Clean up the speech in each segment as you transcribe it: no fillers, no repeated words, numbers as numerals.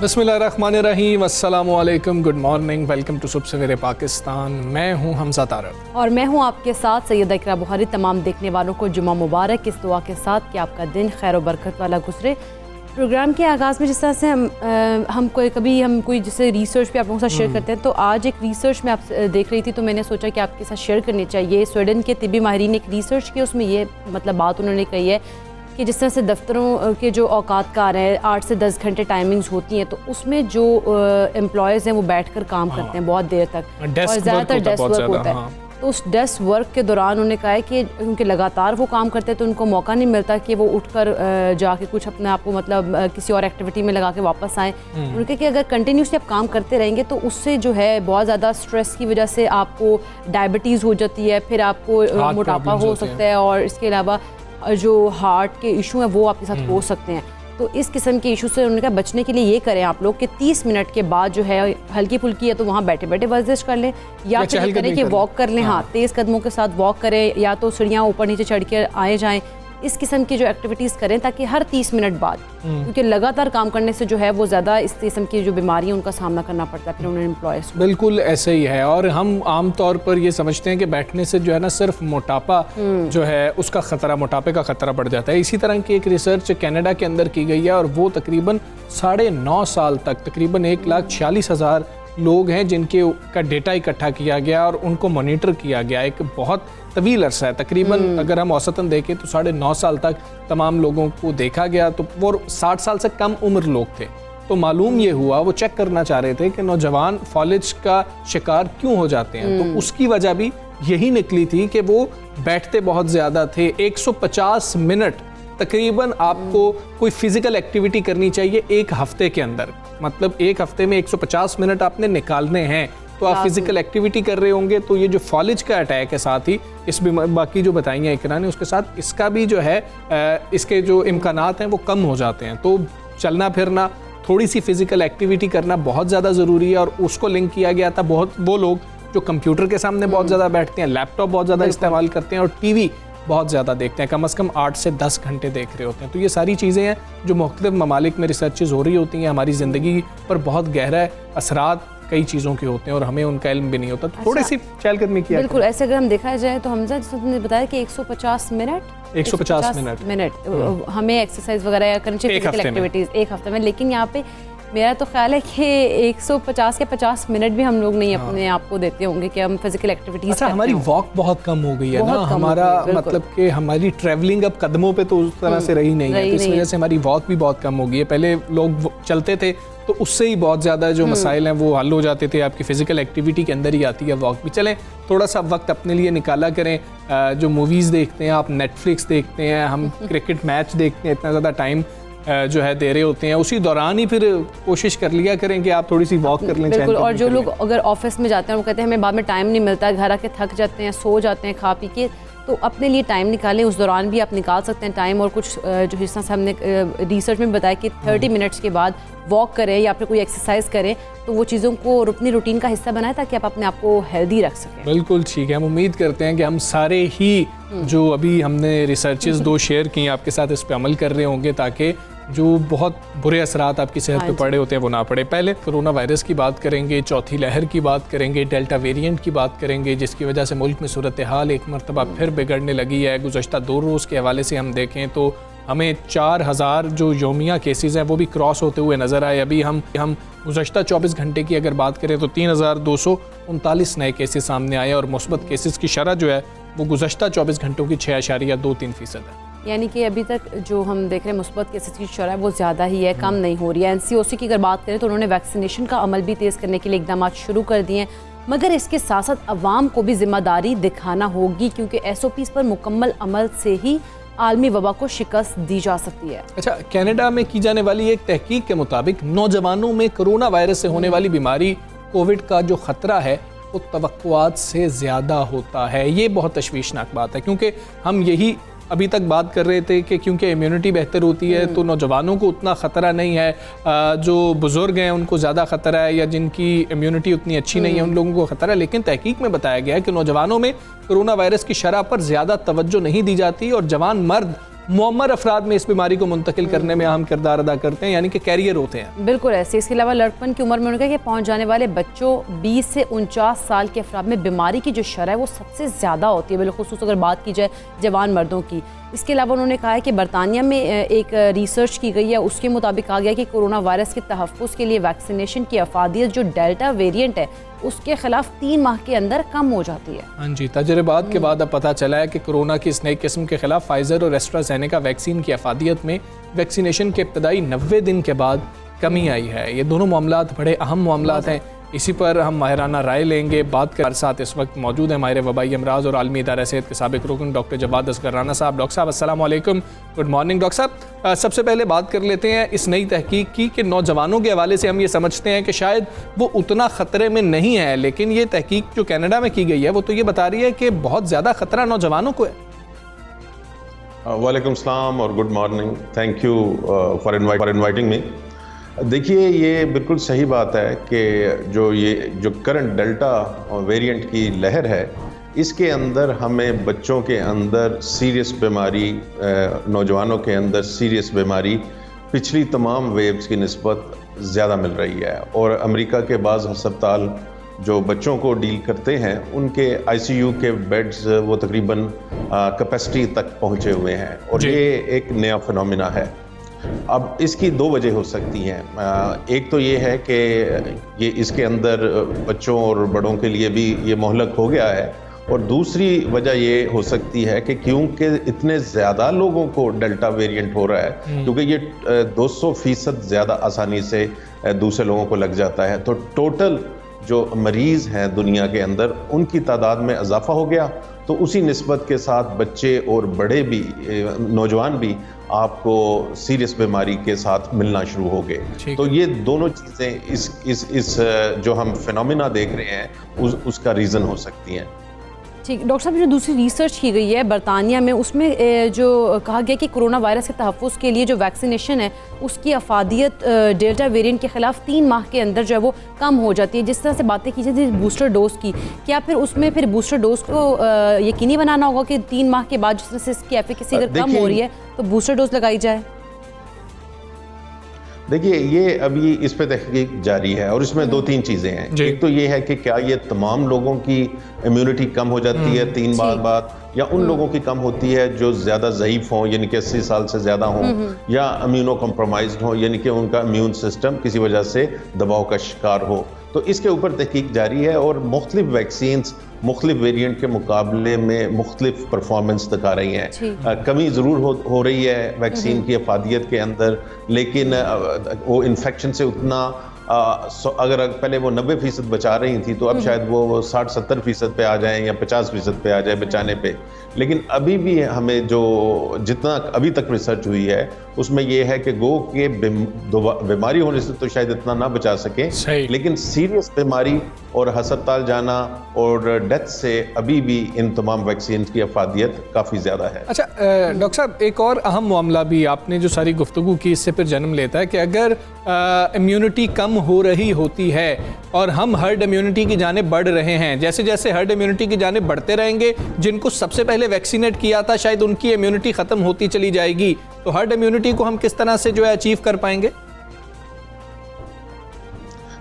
बिस्मिल्लाहिर्रहमानिर्रहीम, अस्सलामुअलैकुम, good morning, welcome to सुबह सवेरे पाकिस्तान। मैं हूं हमजा तारक और मैं हूं आपके साथ सैयदा इकरा बुखारी। तमाम देखने वालों को जुम्मा मुबारक, इस दुआ के साथ कि आपका दिन खैर व बरकत वाला गुजरे। प्रोग्राम के आगाज़ में जिस तरह से हम कोई जैसे रिसर्च पे आप लोगों के साथ शेयर करते हैं, तो आज एक रिसर्च में आप देख रही थी तो मैंने सोचा कि आपके साथ शेयर करनी चाहिए। स्वीडन के तिब्बी माहिरीन ने एक रिसर्च की, उसमें ये मतलब बात उन्होंने कही है कि जिस तरह से दफ्तरों के जो औकातकार हैं 8 से 10 घंटे टाइमिंग्स होती हैं, तो उसमें जो एम्प्लॉयज़ हैं वो बैठकर काम करते हैं बहुत देर तक और ज़्यादातर डेस्क वर्क होता है। तो उस डेस्क वर्क के दौरान उन्होंने कहा है कि उनके लगातार वो काम करते हैं तो उनको मौका नहीं मिलता कि वो उठकर जाके कुछ अपने आप को मतलब किसी और एक्टिविटी में लगा के वापस आएँ। उन्होंने कहा कि अगर कंटिन्यूसली आप काम करते रहेंगे तो उससे जो है बहुत ज़्यादा स्ट्रेस की वजह से आपको डायबिटीज़ हो जाती है, फिर आपको मोटापा हो सकता है और इसके अलावा जो हार्ट के इशू हैं वो आपके साथ हो सकते हैं। तो इस किस्म के इशू से उन्होंने कहा बचने के लिए ये करें आप लोग कि 30 मिनट के बाद जो है हल्की फुल्की है तो वहाँ बैठे बैठे वर्जिश कर लें या फिर करें कि वॉक कर लें। हाँ, तेज़ कदमों के साथ वॉक करें या तो सीढ़ियाँ ऊपर नीचे चढ़ के आए जाएँ। इस किस्म की जो एक्टिविटीज़ करें ताकि हर 30 मिनट बाद, क्योंकि लगातार काम करने से जो है वो ज़्यादा इस किस्म की जो बीमारी है उनका सामना करना पड़ता है फिर उन्हें एम्प्लॉयज़। बिल्कुल ऐसे ही है। और हम आम तौर पर ये समझते हैं कि बैठने से जो है ना सिर्फ मोटापा जो है उसका ख़तरा, मोटापे का ख़तरा बढ़ जाता है। इसी तरह की एक रिसर्च कनाडा के अंदर की गई है और वो तकरीबन 9.5 साल तक तकरीबन 1,46,000 लोग हैं जिनके का डेटा इकट्ठा किया गया और उनको मॉनिटर किया गया। एक बहुत तवील अरसा है, तकरीबन अगर हम औसतन देखें तो 9.5 साल तक तमाम लोगों को देखा गया। तो वो 60 साल से कम उम्र लोग थे। तो मालूम ये हुआ, वो चेक करना चाह रहे थे कि नौजवान फॉलिज का शिकार क्यों हो जाते हैं। तो उसकी वजह भी यही निकली थी कि वो बैठते बहुत ज़्यादा थे। 150 मिनट तकरीबन आपको कोई फिजिकल एक्टिविटी करनी चाहिए एक हफ्ते के अंदर। मतलब एक हफ्ते में 150 मिनट आपने निकालने हैं तो आप फिजिकल एक्टिविटी कर रहे होंगे। तो ये जो फॉलिज का अटैक है, साथ ही इस बाकी जो बताई हैं इकरा ने, उसके साथ इसका भी जो है इसके जो इम्कानात हैं वो कम हो जाते हैं। तो चलना फिरना, थोड़ी सी फिजिकल एक्टिविटी करना बहुत ज़्यादा ज़रूरी है। और उसको लिंक किया गया था बहुत वो लोग जो कंप्यूटर के सामने बहुत ज़्यादा बैठते हैं, लैपटॉप बहुत ज़्यादा इस्तेमाल करते हैं और टीवी बहुत ज़्यादा देखते हैं, कम से कम 8 से 10 घंटे देख रहे होते हैं। तो ये सारी चीज़ें हैं जो मुख्तलिफ ममालिक में रिसर्चेज हो रही होती हैं। हमारी ज़िंदगी पर बहुत गहरा असरात कई चीज़ों के होते हैं और हमें उनका इल्म भी नहीं होता। तो थोड़ी सी चहलकदमी किया। बिल्कुल, ऐसे अगर हम देखा जाए तो हमजा जैसे तुमने बताया कि 150 मिनट हमें एक्सरसाइज वगैरह करनी चाहिए, फिजिकल एक्टिविटीज़ एक हफ्ते में। लेकिन यहाँ पे मेरा तो ख्याल है कि 150 या 50 मिनट भी हम लोग नहीं अपने आप को देते होंगे कि हम फिजिकल एक्टिविटीज। अच्छा, हमारी वॉक बहुत कम हो गई है ना, हमारा मतलब कि हमारी ट्रैवलिंग अब कदमों पे तो उस तरह से रही नहीं है। तो इस वजह से हमारी वॉक भी बहुत कम हो गई है। पहले लोग चलते थे तो उससे ही बहुत ज़्यादा जो मसाइल हैं वो हल हो जाते थे। आपकी फिजिकल एक्टिविटी के अंदर ही आती है वॉक भी। चलें थोड़ा सा वक्त अपने लिए निकाला करें। जो मूवीज़ देखते हैं आप, नेटफ्लिक्स देखते हैं, हम क्रिकेट मैच देखते हैं, इतना ज़्यादा टाइम जो है दे रहे होते हैं, उसी दौरान ही फिर कोशिश कर लिया करें कि आप थोड़ी सी वॉक कर लें। बिल्कुल। और जो लोग अगर ऑफिस में जाते हैं वो कहते हैं हमें बाद में टाइम नहीं मिलता, घर आके थक जाते हैं, सो जाते हैं खा पी के, तो अपने लिए टाइम निकालें। उस दौरान भी आप निकाल सकते हैं टाइम और कुछ जो हिस्सा से हमने रिसर्च में बताया कि 30 मिनट्स के बाद वॉक करें या फिर कोई एक्सरसाइज करें तो वो चीज़ों को अपनी रूटीन का हिस्सा बनाएं ताकि आप अपने आप को हेल्दी रख सकें। बिल्कुल ठीक है। हम उम्मीद करते हैं कि हम सारे ही जो अभी हमने रिसर्चेस 2 शेयर की आपके साथ इस पर अमल कर रहे होंगे ताकि जो बहुत बुरे असरात आपकी सेहत पे पड़े होते हैं वो ना पड़े। पहले कोरोना वायरस की बात करेंगे, चौथी लहर की बात करेंगे, डेल्टा वेरिएंट की बात करेंगे जिसकी वजह से मुल्क में सूरत हाल एक मरतबा फिर बिगड़ने लगी है। गुज़श्ता 2 रोज़ के हवाले से हम देखें तो हमें 4000 जो योमिया केसेस हैं वो भी क्रॉस होते हुए नज़र आए। अभी हम गुज़श्ता 24 घंटे की अगर बात करें तो 3239 नए केसेस सामने आए और मुस्बत केसेस की शरह जो है वो गुज़श्ता 24 घंटों की 6.23% है। यानी कि अभी तक जो हम देख रहे हैं मुस्बत केसेस की शरह वो ज़्यादा ही है, कम नहीं हो रही है। NCOC की अगर बात करें तो उन्होंने वैक्सीनेशन का अमल भी तेज़ करने के लिए इकदाम शुरू कर दिए हैं, मगर इसके साथ साथ अवाम को भी जिम्मेदारी दिखाना होगी क्योंकि SOPs पर मुकम्मल अमल से ही आलमी वबा को शिकस्त दी जा सकती है। अच्छा, कनाडा में की जाने वाली एक तहकीक के मुताबिक नौजवानों में कोरोना वायरस से होने वाली बीमारी कोविड का जो खतरा है वो तवक्कुआत से ज़्यादा होता है। ये बहुत तशवीशनाक बात है, क्योंकि हम यही अभी तक बात कर रहे थे कि क्योंकि इम्यूनिटी बेहतर होती है तो नौजवानों को उतना ख़तरा नहीं है, जो बुज़ुर्ग हैं उनको ज़्यादा ख़तरा है, या जिनकी इम्यूनिटी उतनी अच्छी नहीं है उन लोगों को ख़तरा है। लेकिन तहकीक में बताया गया है कि नौजवानों में कोरोना वायरस की शरह पर ज़्यादा तवज्जो नहीं दी जाती और जवान मर्द मुअम्मर अफराद में इस बीमारी को मुंतकिल करने में अहम किरदार अदा करते हैं, यानी कि कैरियर होते हैं। बिल्कुल ऐसे। इसके अलावा लड़कपन की उम्र में उन्होंने कहा कि पहुंच जाने वाले बच्चों 20 से 49 साल के अफराद में बीमारी की जो शरह है वो सबसे ज़्यादा होती है, बिलखुसूस अगर बात की जाए जवान मर्दों की। इसके अलावा उन्होंने कहा है कि बरतानिया में एक रिसर्च की गई है, उसके मुताबिक कहा गया कि कोरोना वायरस के तहफ़्फ़ुज़ के लिए वैक्सीनेशन की अफादियत जो डेल्टा वेरिएंट है उसके खिलाफ 3 माह के अंदर कम हो जाती है। हाँ जी, तजर्बात के बाद अब पता चला है कि कोरोना की इस नई किस्म के खिलाफ फाइजर और एस्ट्राजेनेका वैक्सीन की अफादियत में वैक्सीनेशन के इब्तदाई 90 दिन के बाद कमी आई है। ये दोनों मामलात बड़े अहम मामलात हैं, इसी पर हम माहिराना राय लेंगे। बात कर साथ इस वक्त मौजूद है माहिर वबाई अमराज और आलमी इदारा सेहत के साबिक रुकन डॉक्टर जवाद असगर राना साहब। डॉक्टर साहब अस्सलाम वालेकुम, गुड मॉर्निंग। डॉक्टर साहब, सबसे पहले बात कर लेते हैं इस नई तहकीक की कि नौजवानों के हवाले से हम ये समझते हैं कि शायद वो उतना ख़तरे में नहीं है, लेकिन ये तहकीक जो कनाडा में की गई है वो तो ये बता रही है कि बहुत ज़्यादा ख़तरा नौजवानों को है। वालेकुम सलाम और good morning, thank you for inviting me. देखिए, ये बिल्कुल सही बात है कि जो करंट डेल्टा वेरिएंट की लहर है, इसके अंदर हमें बच्चों के अंदर सीरियस बीमारी, नौजवानों के अंदर सीरियस बीमारी पिछली तमाम वेव्स की निस्बत ज़्यादा मिल रही है। और अमेरिका के बाज़ अस्पताल जो बच्चों को डील करते हैं उनके ICU के बेड्स वो तकरीबन कैपेसिटी तक पहुँचे हुए हैं, और ये एक नया फिनोमिना है। अब इसकी 2 वजह हो सकती हैं। एक तो ये है कि ये इसके अंदर बच्चों और बड़ों के लिए भी ये मोहलक हो गया है, और दूसरी वजह ये हो सकती है कि क्योंकि इतने ज़्यादा लोगों को डेल्टा वेरिएंट हो रहा है, क्योंकि ये 200% ज़्यादा आसानी से दूसरे लोगों को लग जाता है, तो टोटल जो मरीज़ हैं दुनिया के अंदर उनकी तादाद में इजाफा हो गया। तो उसी निस्बत के साथ बच्चे और बड़े भी, नौजवान भी आपको सीरियस बीमारी के साथ मिलना शुरू हो गए। तो ये दोनों चीज़ें इस जो हम फिनोमिना देख रहे हैं उसका रीज़न हो सकती हैं। ठीक। डॉक्टर साहब, जो दूसरी रिसर्च की गई है बरतानिया में, उसमें जो कहा गया कि कोरोना वायरस के तहफ़्फ़ुज़ के लिए जो वैक्सीनेशन है उसकी अफादियत डेल्टा वेरिएंट के ख़िलाफ़ 3 माह के अंदर जो है वो कम हो जाती है। जिस तरह से बातें की जाती है बूस्टर डोज की, क्या फिर उसमें फिर बूस्टर डोज को यकीनी बनाना होगा कि 3 माह के बाद जिस तरह से इसकी एफिकेसी अगर कम हो रही है तो बूस्टर डोज लगाई जाए? देखिए, ये अभी इस पे तहकीक जारी है और इसमें 2-3 चीज़ें हैं। एक तो ये है कि क्या ये तमाम लोगों की इम्यूनिटी कम हो जाती है 3 माह बाद, या उन लोगों की कम होती है जो ज़्यादा ज़ईफ़ हों, यानी कि 80 साल से ज़्यादा हों, या इम्यूनो कम्प्रोमाइज्ड हों, यानी कि उनका इम्यून सिस्टम किसी वजह से दबाव का शिकार हो। तो इसके ऊपर तहकीक जारी है, और मुख्तलिफ वैक्सीन्स मुख्तलिफ वेरिएंट के मुकाबले में मुख्तलिफ परफॉर्मेंस दिखा रही हैं। कमी ज़रूर हो रही है वैक्सीन की अफादियत के अंदर, लेकिन वो इन्फेक्शन से उतना अगर पहले वो 90% बचा रही थी तो अब शायद वो 60-70% पे आ जाएं या 50% पे आ जाए बचाने पे। लेकिन अभी भी हमें जो जितना अभी तक रिसर्च हुई है उसमें ये है कि गो के बीमारी होने से तो शायद इतना ना बचा सके, लेकिन सीरियस बीमारी और अस्पताल जाना और डेथ से अभी भी इन तमाम वैक्सीन की अफादियत काफ़ी ज़्यादा है। अच्छा डॉक्टर साहब, एक और अहम मामला भी आपने जो सारी गुफ्तगू की इससे फिर जन्म लेता है कि अगर इम्यूनिटी कम हो रही होती है और हम हर्ड इम्यूनिटी की जानिब बढ़ रहे हैं, जैसे जैसे हर्ड इम्यूनिटी की जानिब बढ़ते रहेंगे, जिनको सबसे पहले वैक्सीनेट किया था शायद उनकी इम्यूनिटी ख़त्म होती चली जाएगी, तो हर्ड इम्यूनिटी को हम किस तरह से जो है अचीव कर पाएंगे?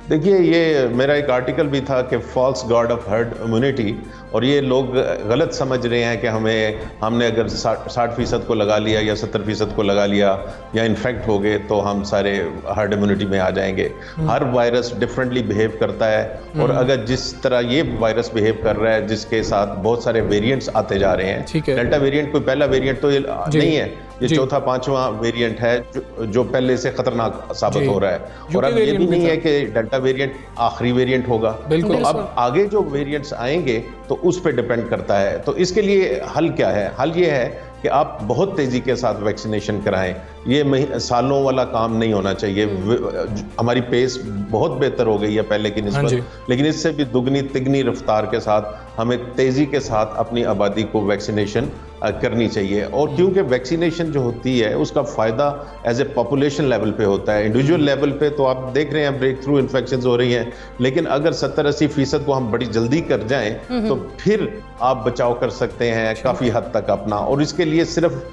देखिए, ये मेरा एक आर्टिकल भी था कि false god of herd immunity, और ये लोग गलत समझ रहे हैं कि हमने अगर 60% को लगा लिया या 70% को लगा लिया या इन्फेक्ट हो गए तो हम सारे हर्ड इम्यूनिटी में आ जाएंगे। हर वायरस डिफरेंटि बिहेव करता है, और अगर जिस तरह ये वायरस बिहेव कर रहा है जिसके साथ बहुत सारे वेरिएंट्स आते जा रहे हैं, डेल्टा वेरिएंट कोई पहला वेरिएंट तो ये नहीं है, ये चौथा 5वां वेरिएंट है जो पहले से खतरनाक साबित हो रहा है। और अब ये भी नहीं है कि डेल्टा वेरिएंट आखिरी वेरिएंट होगा, तो अब आगे जो वेरिएंट्स आएंगे तो उस पर डिपेंड करता है। तो इसके लिए हल क्या है? हल ये है कि आप बहुत तेज़ी के साथ वैक्सीनेशन कराएं। ये सालों वाला काम नहीं होना चाहिए। हमारी पेस बहुत बेहतर हो गई है पहले की निस्बत, लेकिन इससे भी दुगनी तिगनी रफ्तार के साथ हमें तेज़ी के साथ अपनी आबादी को वैक्सीनेशन करनी चाहिए। और क्योंकि वैक्सीनेशन जो होती है उसका फ़ायदा एज ए पॉपुलेशन लेवल पे होता है। इंडिविजुअल लेवल पे तो आप देख रहे हैं ब्रेक थ्रू इन्फेक्शंस हो रही हैं, लेकिन अगर 70-80% को हम बड़ी जल्दी कर जाएं तो फिर आप बचाव कर सकते हैं काफ़ी हद तक अपना। और इसके लिए सिर्फ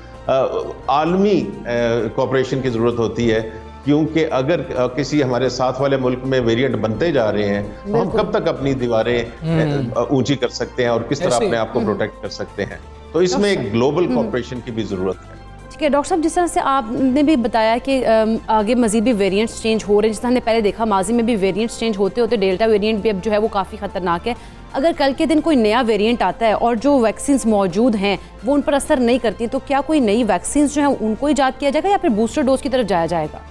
आलमी कोऑपरेशन की ज़रूरत होती है, क्योंकि अगर किसी हमारे साथ वाले मुल्क में वेरिएंट बनते जा रहे हैं तो हम कब तक अपनी दीवारें ऊंची कर सकते हैं और किस तरह अपने आप को प्रोटेक्ट कर सकते हैं। तो इसमें एक ग्लोबल कोऑपरेशन की भी ज़रूरत है। ठीक है डॉक्टर साहब, जिस तरह से आपने भी बताया कि आगे मजीद भी वेरिएंट्स चेंज हो रहे हैं, जिस तरह हमने पहले देखा माजी में भी वेरिएंट्स चेंज होते होते डेल्टा वेरिएंट भी अब जो है वो काफ़ी ख़तरनाक है। अगर कल के दिन कोई नया वेरिएंट आता है और जो वैक्सीन्स मौजूद हैं वो उन पर असर नहीं करती, तो क्या कोई नई वैक्सीन्स जो है उनको ईजाद किया जाएगा या फिर बूस्टर डोज की तरफ जाया जाएगा?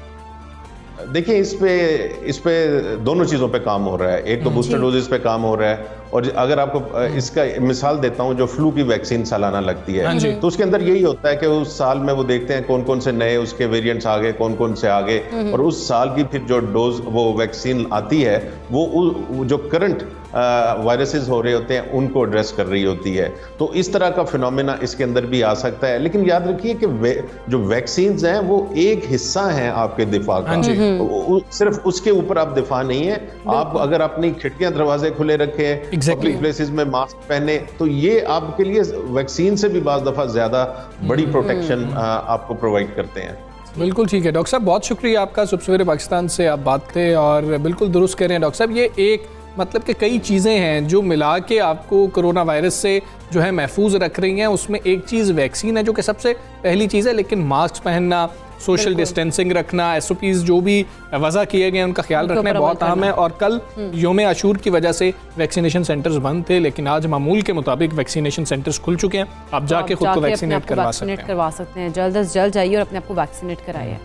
देखिए, इस पे दोनों चीज़ों पे काम हो रहा है। एक तो बूस्टर डोजेस पे काम हो रहा है, और अगर आपको इसका मिसाल देता हूँ, जो फ्लू की वैक्सीन सालाना लगती है तो उसके अंदर यही होता है कि उस साल में वो देखते हैं कौन कौन से नए उसके वेरिएंट्स आ गए, कौन कौन से आ गए, और उस साल की फिर जो डोज वो वैक्सीन आती है वो जो करंट वायरसेस हो रहे होते हैं उनको एड्रेस कर रही होती है। तो इस तरह का फिनोमेना इसके अंदर भी आ सकता है। लेकिन याद रखिए कि जो वैक्सीन्स हैं वो एक हिस्सा हैं आपके दिफा का, सिर्फ उसके ऊपर आप दिफा नहीं है। आप अगर अपनी खिड़कियां दरवाजे खुले रखें, पब्लिक प्लेसेस में मास्क पहने, तो ये आपके लिए वैक्सीन से भी बाज़ दफ़ा ज़्यादा बड़ी प्रोटेक्शन आपको प्रोवाइड करते हैं। बिल्कुल ठीक है डॉक्टर साहब, बहुत शुक्रिया आपका। सुबह सवेरे पाकिस्तान से आप बात थे और बिल्कुल दुरुस्त कह रहे हैं डॉक्टर साहब। ये एक मतलब कि कई चीज़ें हैं जो मिला के आपको कोरोना वायरस से जो है महफूज रख रही हैं। उसमें एक चीज़ वैक्सीन है जो कि सबसे पहली चीज़ है, लेकिन मास्क पहनना, सोशल डिस्टेंसिंग रखना, SOPs जो भी वज़ा किए गए उनका ख्याल रखना बहुत अहम है। और कल योम आशूर की वजह से वैक्सीनेशन सेंटर्स बंद थे, लेकिन आज मामूल के मुताबिक वैक्सीनेशन सेंटर्स खुल चुके हैं। आप जाके खुद को वैक्सीनेट करवा सकते हैं। जल्द अज जल्द जाइए और अपने आप को वैक्सीनेट कराइए।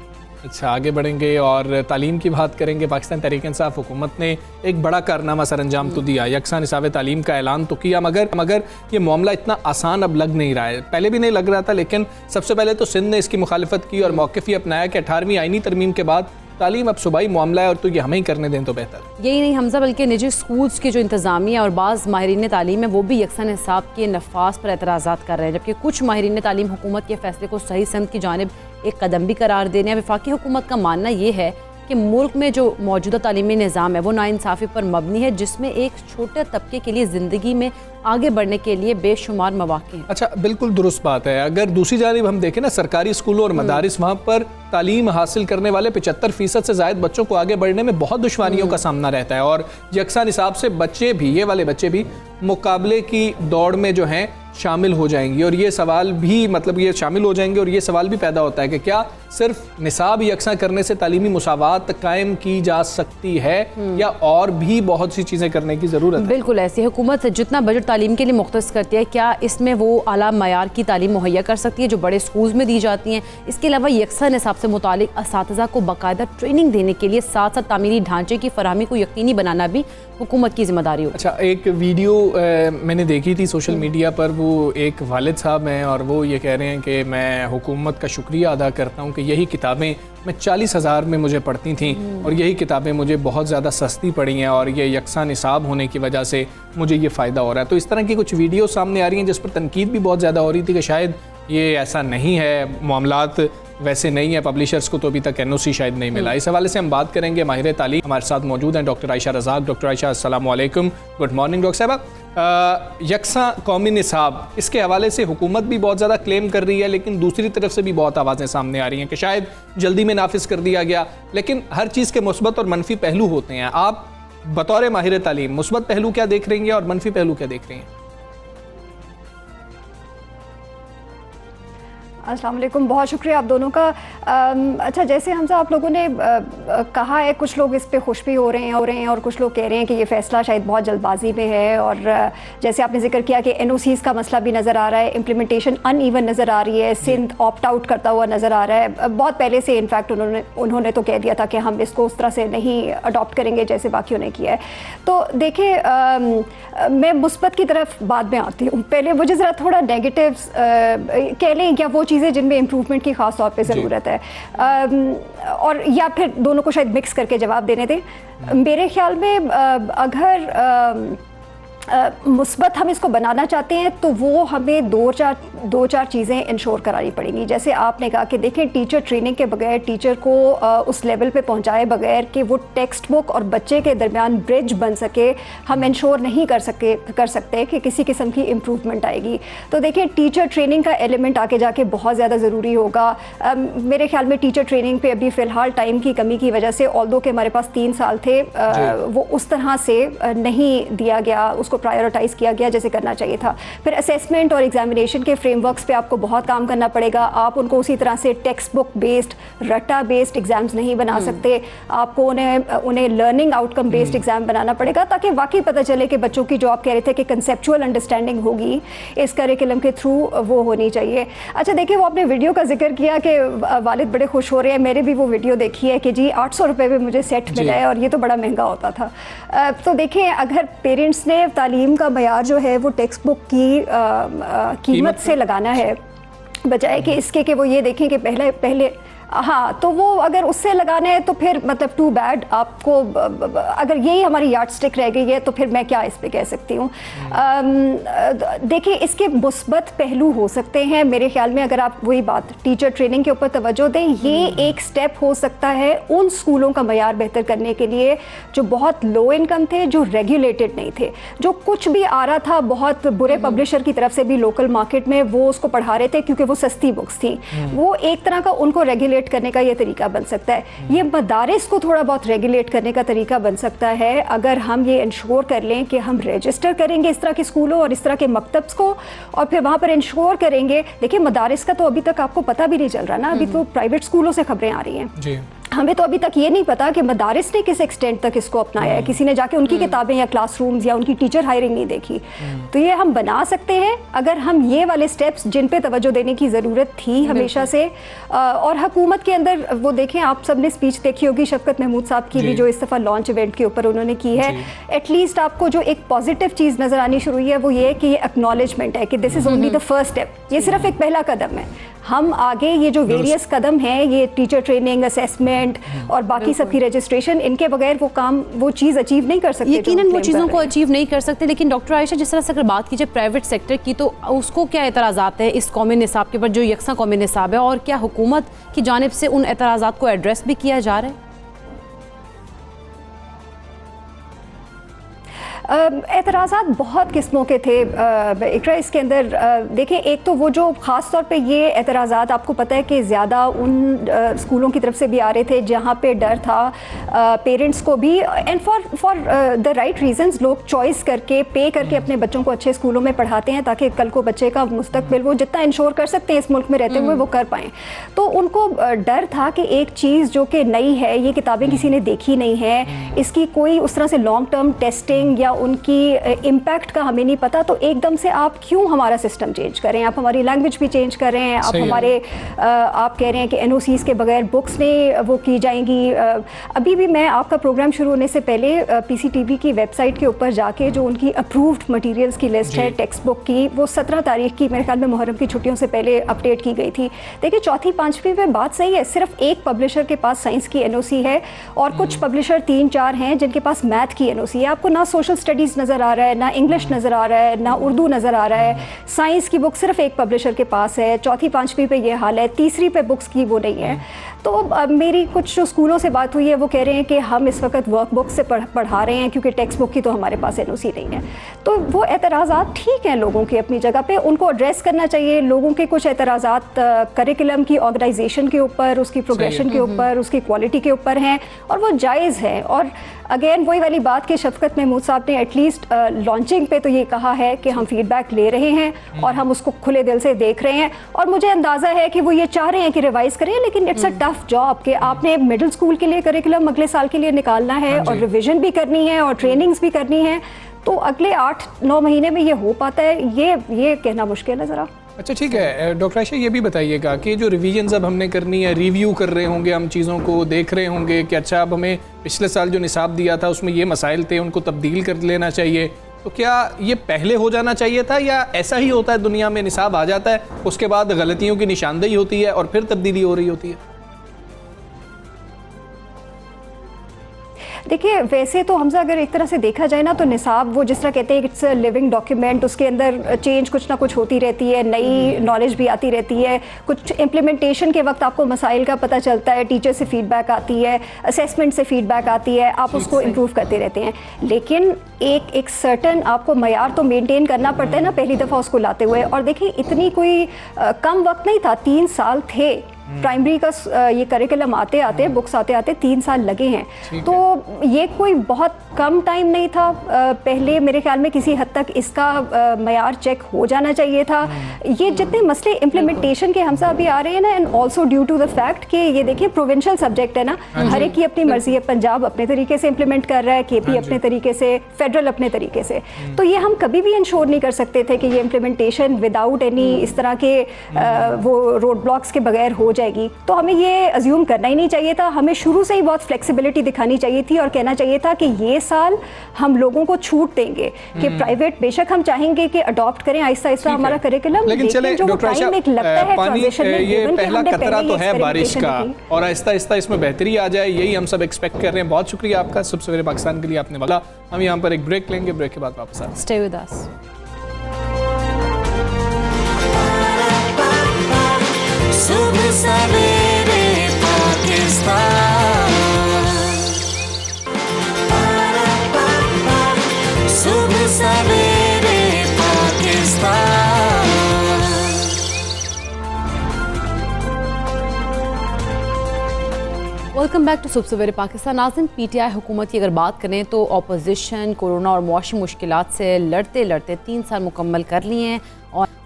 अच्छा, आगे बढ़ेंगे और तालीम की बात करेंगे। पाकिस्तान तहरीक इंसाफ हुकूमत ने एक बड़ा कारनामा सर अंजाम तो दिया, यकसा निसाब तालीम का ऐलान तो किया, मगर ये मामला इतना आसान अब लग नहीं रहा है। पहले भी नहीं लग रहा था, लेकिन सबसे पहले तो सिंध ने इसकी मुखालिफत की और मौक़िफ़ ये अपनाया कि 18वीं आईनी तरमीम के बाद तालीम अब सूबाई मामला है और तो ये हमें ही करने दें तो बेहतर। यही नहीं हमजा, बल्कि निजी स्कूल्स की जो इंतज़ामिया और बाज़ माहिरीन तालीम है वो भी यकसा निसाब के नफाज पर एतराज़ात कर रहे हैं, जबकि कुछ माहिरीन तालीम हुकूमत के फैसले को सही समत की जानिब एक कदम भी करार देने हैं। वफाकी हुकूमत का मानना ये है कि मुल्क में जो मौजूदा तालीमी निज़ाम है वो नाइंसाफ़ी पर मबनी है, जिसमें एक छोटे तबके के लिए ज़िंदगी में आगे बढ़ने के लिए बेशुमार मौक़े हैं। अच्छा, बिल्कुल दुरुस्त बात है। अगर दूसरी जानिब हम देखें ना, सरकारी स्कूलों और मदारिस, वहाँ पर तालीम हासिल करने वाले 75% से ज़ायद बच्चों को आगे बढ़ने में बहुत दुश्वारियों का सामना रहता है, और यकसा निसाब से बच्चे भी, ये वाले बच्चे भी मुकाबले की दौड़ में जो हैं शामिल हो जाएंगी। और ये सवाल भी मतलब ये शामिल हो जाएंगे और ये सवाल भी पैदा होता है कि क्या सिर्फ निसाब यकसा करने से तालीमी मुसावात कायम की जा सकती है या और भी बहुत सी चीज़ें करने की ज़रूरत है? बिल्कुल ऐसी हुकूमत जितना बजट तालीम के लिए मुख्तस करती है, क्या इसमें वो आला मयार की तालीम मुहैया कर सकती है जो बड़े स्कूल्स में दी जाती हैं? इसके अलावा यकसा निसाब से मुतालिक असातिज़ा को बाकायदा ट्रेनिंग देने के लिए साथ साथ तामीरी ढांचे की फराहमी को यकीनी बनाना भी हुकूमत की जिम्मेदारी हो। अच्छा, एक वीडियो मैंने देखी थी सोशल मीडिया पर, वो एक वालिद साहब हैं और वो ये कह रहे हैं कि मैं हुकूमत का शुक्रिया अदा करता हूँ कि यही किताबें मैं 40,000 में मुझे पढ़ती थी और यही किताबें मुझे बहुत ज़्यादा सस्ती पड़ी हैं और ये यकसा निसाब होने की वजह से मुझे ये फ़ायदा हो रहा है। तो इस तरह की कुछ वीडियो सामने आ रही हैं जिस पर तनकीद भी बहुत ज़्यादा हो रही थी कि शायद ये ऐसा नहीं है, मामलात वैसे नहीं है, पब्लिशर्स को तो अभी तक NOC शायद नहीं मिला। इस हवाले से हम बात करेंगे। माहिर तालीम हमारे साथ मौजूद हैं डॉक्टर आयशा रज़ाक। डॉक्टर आयशा, अस्सलाम वालेकुम, गुड मॉर्निंग। डॉक्टर साहब, यकसा कौमी निसाब, इसके हवाले से हुकूमत भी बहुत ज़्यादा क्लेम कर रही है, लेकिन दूसरी तरफ से भी बहुत आवाज़ें सामने आ रही हैं कि शायद जल्दी में नाफिज कर दिया गया, लेकिन हर चीज़ के मुस्बत और मनफी पहलू होते हैं। आप बतौर माहिर तालीम मुस्बत पहलू क्या देख रही हैं और मनफी पहलू क्या देख रही हैं? अस्सलाम वालेकुम, बहुत शुक्रिया आप दोनों का। अच्छा, जैसे हमसा आप लोगों ने कहा है, कुछ लोग इस पे खुश भी हो रहे हैं और कुछ लोग कह रहे हैं कि ये फ़ैसला शायद बहुत जल्दबाजी में है, और जैसे आपने जिक्र किया कि NOCs का मसला भी नज़र आ रहा है, इम्प्लीमेंटेशन अनइवन नज़र आ रही है, सिंध ऑप्ट आउट करता हुआ नज़र आ रहा है। बहुत पहले से इनफैक्ट उन्होंने तो कह दिया था कि हम इसको उस तरह से नहीं अडॉप्ट करेंगे जैसे बाकियों ने किया है। तो देखिए, मैं मुस्बत की तरफ बाद में आती हूँ, पहले मुझे ज़रा थोड़ा नेगेटिव कह लें, या वो चीज़ें जिनमें इम्प्रूवमेंट की ख़ास तौर पे ज़रूरत है, और या फिर दोनों को शायद मिक्स करके जवाब देने दें। मेरे ख्याल में अगर मुस्बत हम इसको बनाना चाहते हैं तो वो हमें दो चार चीज़ें इंश्योर करानी पड़ेंगी। जैसे आपने कहा कि देखें, टीचर ट्रेनिंग के बगैर, टीचर को उस लेवल पे पहुंचाए बगैर कि वो टेक्स्ट बुक और बच्चे के दरमियान ब्रिज बन सके, हम इंश्योर नहीं कर सकते कि किसी किस्म की इम्प्रूवमेंट आएगी। तो देखें, टीचर ट्रेनिंग का एलिमेंट आके जाके बहुत ज़्यादा ज़रूरी होगा। मेरे ख्याल में टीचर ट्रेनिंग पे अभी फ़िलहाल टाइम की कमी की वजह से, ऑल्दो के हमारे पास 3 साल थे, वो उस तरह से नहीं दिया गया, उसको प्रायोरिटाइज किया गया जैसे करना चाहिए था। फिर असेसमेंट और एग्जामिनेशन के फ्रेमवर्क्स पे आपको बहुत काम करना पड़ेगा। आप उनको उसी तरह से टेक्स्ट बुक बेस्ड, रट्टा बेस्ड एग्जाम्स नहीं बना सकते। आपको उन्हें लर्निंग आउटकम बेस्ड एग्जाम बनाना पड़ेगा, ताकि वाकई पता चले कि बच्चों की, जो आप कह रहे थे कि कंसेप्चुअल अंडरस्टैंडिंग होगी इस करिकुलम के थ्रू, वो होनी चाहिए। अच्छा, देखिए, वो आपने वीडियो का जिक्र किया कि वालिद बड़े खुश हो रहे हैं। मैंने भी वो वीडियो देखी है कि जी 800 रुपये में मुझे सेट मिला है, और ये तो बड़ा महंगा होता था। तो देखें, अगर पेरेंट्स ने तालीम का मयार जो है वो टेक्स्ट बुक की कीमत से लगाना है, बजाय कि इसके कि वो ये देखें कि पहले हाँ, तो वो अगर उससे लगाना है तो फिर मतलब टू बैड। आपको अगर यही हमारी यार्ड स्टिक रह गई है तो फिर मैं क्या इस पे कह सकती हूँ। देखिए, इसके मुस्बत पहलू हो सकते हैं मेरे ख्याल में। अगर आप वही बात टीचर ट्रेनिंग के ऊपर तवज्जो दें, ये एक स्टेप हो सकता है उन स्कूलों का मयार बेहतर करने के लिए जो बहुत लो इनकम थे, जो रेगुलेटेड नहीं थे, जो कुछ भी आ रहा था बहुत बुरे पब्लिशर की तरफ से भी लोकल मार्केट में, वो उसको पढ़ा रहे थे क्योंकि वो सस्ती बुक्स थी। वो एक तरह का उनको रेगुलेट करने का ये तरीका बन सकता है। ये मदारिस को थोड़ा बहुत रेगुलेट करने का तरीका बन सकता है, अगर हम ये इंश्योर कर लें कि हम रजिस्टर करेंगे इस तरह के स्कूलों और इस तरह के मकतब्स को, और फिर वहाँ पर इंश्योर करेंगे। देखिए, मदारिस का तो अभी तक आपको पता भी नहीं चल रहा ना, अभी तो प्राइवेट स्कूलों से खबरें आ रही हैं जी। हमें तो अभी तक ये नहीं पता कि मदारिस ने किस एक्सटेंट तक इसको अपनाया है। किसी ने जाके उनकी किताबें या क्लासरूम्स या उनकी टीचर हायरिंग नहीं देखी। तो ये हम बना सकते हैं अगर हम ये वाले स्टेप्स, जिन पे तवज्जो देने की ज़रूरत थी हमेशा से, और हुकूमत के अंदर वो देखें, आप सब ने स्पीच देखी होगी शफकत महमूद साहब की भी, जो इस दफ़ा लॉन्च इवेंट के ऊपर उन्होंने की है। एटलीस्ट आपको जो एक पॉजिटिव चीज़ नज़र आनी शुरू हुई है वो ये है कि ये एक्नॉलेजमेंट है कि this is only the first step. ये सिर्फ एक पहला कदम है। हम आगे ये जो वेरियस कदम हैं, ये टीचर ट्रेनिंग, असेसमेंट और बाकी सबकी रजिस्ट्रेशन, इनके बगैर वो चीज़ अचीव नहीं कर सकते। यकीनन वो चीज़ों को अचीव नहीं कर सकते। लेकिन डॉक्टर आयशा, जिस तरह से अगर बात कीजिए प्राइवेट सेक्टर की, तो उसको क्या एतराज़ात है इस कौमी निसाब के ऊपर, जो यकसा कौमी निसाब है, और क्या हुकूमत की जानिब से उन एतराज़ात को एड्रेस भी किया जा रहा है? एतराज़ात बहुत किस्मों के थे इकरा। इसके अंदर देखें, एक तो वो जो ख़ास तौर पे ये एतराज़ात आपको पता है कि ज़्यादा उन स्कूलों की तरफ से भी आ रहे थे जहाँ पे डर था पेरेंट्स को भी, and for the right reasons. लोग चॉइस करके, पे करके अपने बच्चों को अच्छे स्कूलों में पढ़ाते हैं ताकि कल को बच्चे का मुस्तकबिल वो जितना इंश्योर कर सकते हैं इस मुल्क में रहते हुए वो कर पाएँ। तो उनको डर था कि एक चीज़ जो कि नई है, ये किताबें किसी ने देखी नहीं है, इसकी कोई उस तरह से लॉन्ग टर्म टेस्टिंग या उनकी इम्पैक्ट का हमें नहीं पता, तो एकदम से आप क्यों हमारा सिस्टम चेंज करें, आप हमारी लैंग्वेज भी चेंज कर रहे हैं, आप हमारे आप कह रहे हैं कि NOCs के बगैर बुक्स नहीं वो की जाएंगी। अभी भी मैं आपका प्रोग्राम शुरू होने से पहले PCTB की वेबसाइट के ऊपर जाके जो उनकी अप्रूव्ड मटेरियल्स की लिस्ट है टेक्स्ट बुक की, वो 17 तारीख की मेरे ख्याल में मुहर्रम की छुट्टियों से पहले अपडेट की गई थी। देखिए, चौथी पाँचवीं में बात सही है, सिर्फ एक पब्लिशर के पास साइंस की NOC है और कुछ पब्लिशर 3-4 हैं जिनके पास मैथ की NOC है। आपको ना सोशल स्टडीज़ नज़र आ रहा है, ना इंग्लिश नज़र आ रहा है, ना उर्दू नज़र आ रहा है। साइंस की बुक सिर्फ एक पब्लिशर के पास है। चौथी पाँचवीं पे ये हाल है, तीसरी पे बुक्स की वो नहीं है। तो मेरी कुछ जो स्कूलों से बात हुई है वो कह रहे हैं कि हम इस वक्त वर्कबुक से पढ़ा रहे हैं क्योंकि टेक्स्ट बुक की तो हमारे पास NOC नहीं है। तो वो एतराज़ात ठीक हैं लोगों के अपनी जगह पे, उनको एड्रेस करना चाहिए। लोगों के कुछ एतराज़ात करिकुलम की ऑर्गेनाइजेशन के ऊपर, उसकी प्रोग्रेशन के ऊपर, उसकी क्वालिटी के ऊपर हैं और वो जायज़ है। और अगेन वही वाली बात कि शफकत महमूद साहब ने एटलीस्ट लॉन्चिंग पे तो ये कहा है कि हम फीडबैक ले रहे हैं और हम उसको खुले दिल से देख रहे हैं, और मुझे अंदाज़ा है कि वो ये चाह रहे हैं कि रिवाइज करें, लेकिन इट्स अ टफ जॉब कि आपने मिडिल स्कूल के लिए करिकुलम अगले साल के लिए निकालना है और रिविजन भी करनी है और ट्रेनिंग्स भी करनी है, तो अगले 8-9 महीने में ये हो पाता है, ये कहना मुश्किल है ज़रा। अच्छा ठीक है डॉक्टर आयशा, ये भी बताइएगा कि जो रिवीजन अब हमने करनी है, रिव्यू कर रहे होंगे हम चीज़ों को, देख रहे होंगे कि अच्छा अब हमें पिछले साल जो निसाब दिया था उसमें ये मसाइल थे, उनको तब्दील कर लेना चाहिए, तो क्या ये पहले हो जाना चाहिए था या ऐसा ही होता है दुनिया में, निसाब आ जाता है उसके बाद गलतियों की निशानदेही होती है और फिर तब्दीली हो रही होती है? देखिए वैसे तो हमजा अगर एक तरह से देखा जाए ना तो निसाब वो जिस तरह कहते हैं इट्स अ लिविंग डॉक्यूमेंट, उसके अंदर चेंज कुछ ना कुछ होती रहती है, नई नॉलेज भी आती रहती है, कुछ इम्प्लीमेंटेशन के वक्त आपको मसाइल का पता चलता है, टीचर से फीडबैक आती है, असेसमेंट से फीडबैक आती है, आप उसको इम्प्रूव करते रहते हैं, लेकिन एक सर्टन आपको मयार तो मेनटेन करना पड़ता है ना पहली दफ़ा उसको लाते हुए। और देखिए इतनी कोई कम वक्त नहीं था, 3 साल थे प्राइमरी का ये करिकुलम आते आते, बुक्स आते आते 3 साल लगे हैं, तो ये कोई बहुत कम टाइम नहीं था। पहले मेरे ख्याल में किसी हद तक इसका मयार चेक हो जाना चाहिए था। ये जितने मसले इम्प्लीमेंटेशन के हमसे अभी आ रहे हैं ना, and also due to the fact कि ये देखिए प्रोविंशियल सब्जेक्ट है ना, हर एक की अपनी मर्जी है, पंजाब अपने तरीके से इम्प्लीमेंट कर रहा है, केपी अपने तरीके से, फेडरल अपने तरीके से, तो ये हम कभी भी इंश्योर नहीं कर सकते थे कि ये इम्प्लीमेंटेशन विदाउट एनी इस तरह के वो रोड ब्लॉक्स के बगैर हो जाएगी। तो हमें ये अज्यूम करना ही नहीं चाहिए था, हमें शुरू से ही बहुत फ्लेक्सिबिलिटी दिखानी चाहिए थी और कहना चाहिए था कि ये साल हम लोगों को छूट देंगे कि प्राइवेट बेशक हम चाहेंगे कि अडॉप्ट करें आहिस्ता आहिस्ता हमारा करिकुलम, लेकिन चले डॉक्टर आयशा, ये पहला खतरा तो है बारिश का और आहिस्ता आहिस्ता इसमें बेहतरी आ जाए, यही हम सब एक्सपेक्ट कर रहे हैं। बहुत शुक्रिया आपका सुबह सवेरे पाकिस्तान के लिए आपने बोला। हम यहाँ पर एक ब्रेक लेंगे, ब्रेक के बाद वापस आएंगे। Stay with us. सुबह सवेरे पाकिस्तान, सुबह सवेरे पाकिस्तान। वेलकम बैक टू सुबह सवेरे पाकिस्तान। नाज़रीन, पीटीआई हुकूमत की अगर बात करें तो अपोजिशन कोरोना और मुआशी मुश्किलात से लड़ते लड़ते 3 साल मुकम्मल कर लिए हैं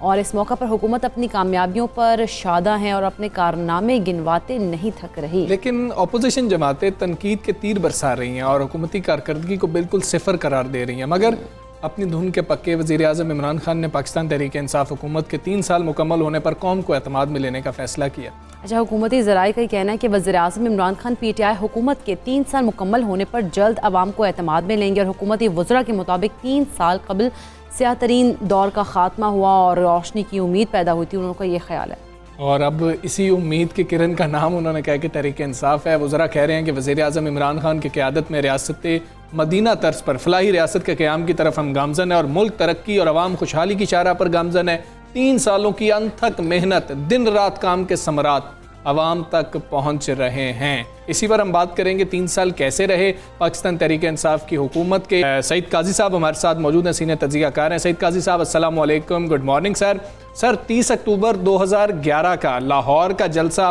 और इस मौका पर हुकूमत अपनी कामयाबियों पर शादा हैं और अपने कारनामे गिनवाते नहीं थक रही। लेकिन अपोजिशन जमातें तनकीद के तीर बरसा रही हैं और हुकूमती कारकर्दगी को बिल्कुल सिफर करार दे रही हैं, मगर अपनी धुन के पक्के वज़ीर आज़म इमरान खान ने पाकिस्तान तहरीक इंसाफ हुकूमत के 3 साल मुकम्मल होने पर कौम को एतमाद में लेने का फैसला किया। अच्छा, हुकूमती ज़राए का कहना है कि वज़ीर आज़म इमरान खान पीटीआई हुकूमत के 3 साल मुकम्मल होने पर जल्द आवाम को एतमाद में लेंगे और हुकूमती वज़रा के मुताबिक 3 साल कबल स्याह तरीन दौर का खात्मा हुआ और रोशनी की उम्मीद पैदा हुई थी, उनका ये ख्याल है। और अब इसी उम्मीद की किरण का नाम उन्होंने कहा कि तहरीक इंसाफ है। वज़रा कह रहे हैं कि वज़ीर आज़म इमरान खान की क़यादत में रियासत मदीना तर्ज पर फलाही रियासत के क़याम की तरफ हम गामज़न है और मुल्क तरक्की और अवाम खुशहाली की शाहराह पर गामज़न है। 3 सालों की अनथक मेहनत, दिन रात काम के समरात अवाम तक पहुँच रहे हैं। इसी पर हम बात करेंगे 3 साल कैसे रहे पाकिस्तान तहरीक इंसाफ की हुकूमत के। सईद काजी साहब हमारे साथ मौजूद हैं, सीनियर तज्ज़ियाकार हैं। सईद काजी साहब अस्सलाम वालेकुम, गुड मॉर्निंग सर। सर 30 अक्टूबर 2011 का लाहौर का जलसा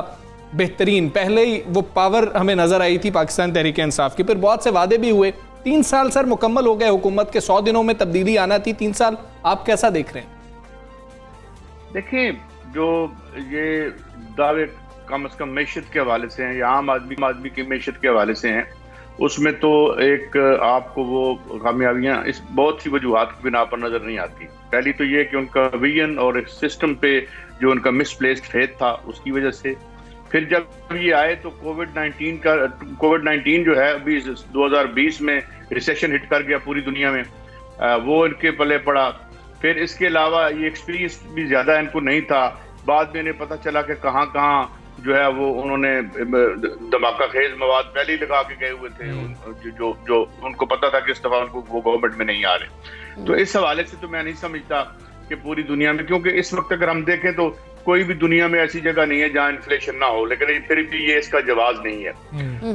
बेहतरीन, पहले ही वो पावर हमें नज़र आई थी पाकिस्तान तहरीक इंसाफ की, फिर बहुत से वादे भी हुए। 3 साल सर मुकम्मल हो गए हुकूमत के, 100 दिनों में तब्दीली आना थी। 3 साल आप कैसा देख रहे हैं? देखिए, जो ये दावे कम से कम मैशत के हवाले से हैं या आम आदमी की मैशत के हवाले से हैं, उसमें तो एक आपको वो कामयाबियाँ इस बहुत सी वजूहात की बिना पर नज़र नहीं आती। पहली तो ये कि उनका विजन और एक सिस्टम पे जो उनका मिसप्लेस्ड फेथ था उसकी वजह से। फिर जब ये आए तो कोविड-19 जो है अभी 2020 में रिसेशन हिट कर गया पूरी दुनिया में, वो इनके पले पड़ा। फिर इसके अलावा ये एक्सपीरियंस भी ज़्यादा इनको नहीं था। बाद में इन्हें पता चला कि कहाँ जो है वो उन्होंने धमाका खेज मवाद पहले ही लगा के गए हुए थे, जो उनको पता था कि इस दफा उनको वो गवर्नमेंट में नहीं आ रहे। तो इस हवाले से तो मैं नहीं समझता कि पूरी दुनिया में, क्योंकि इस वक्त अगर हम देखें तो कोई भी दुनिया में ऐसी जगह नहीं है जहाँ इन्फ्लेशन ना हो, लेकिन फिर भी ये इसका जवाब नहीं है।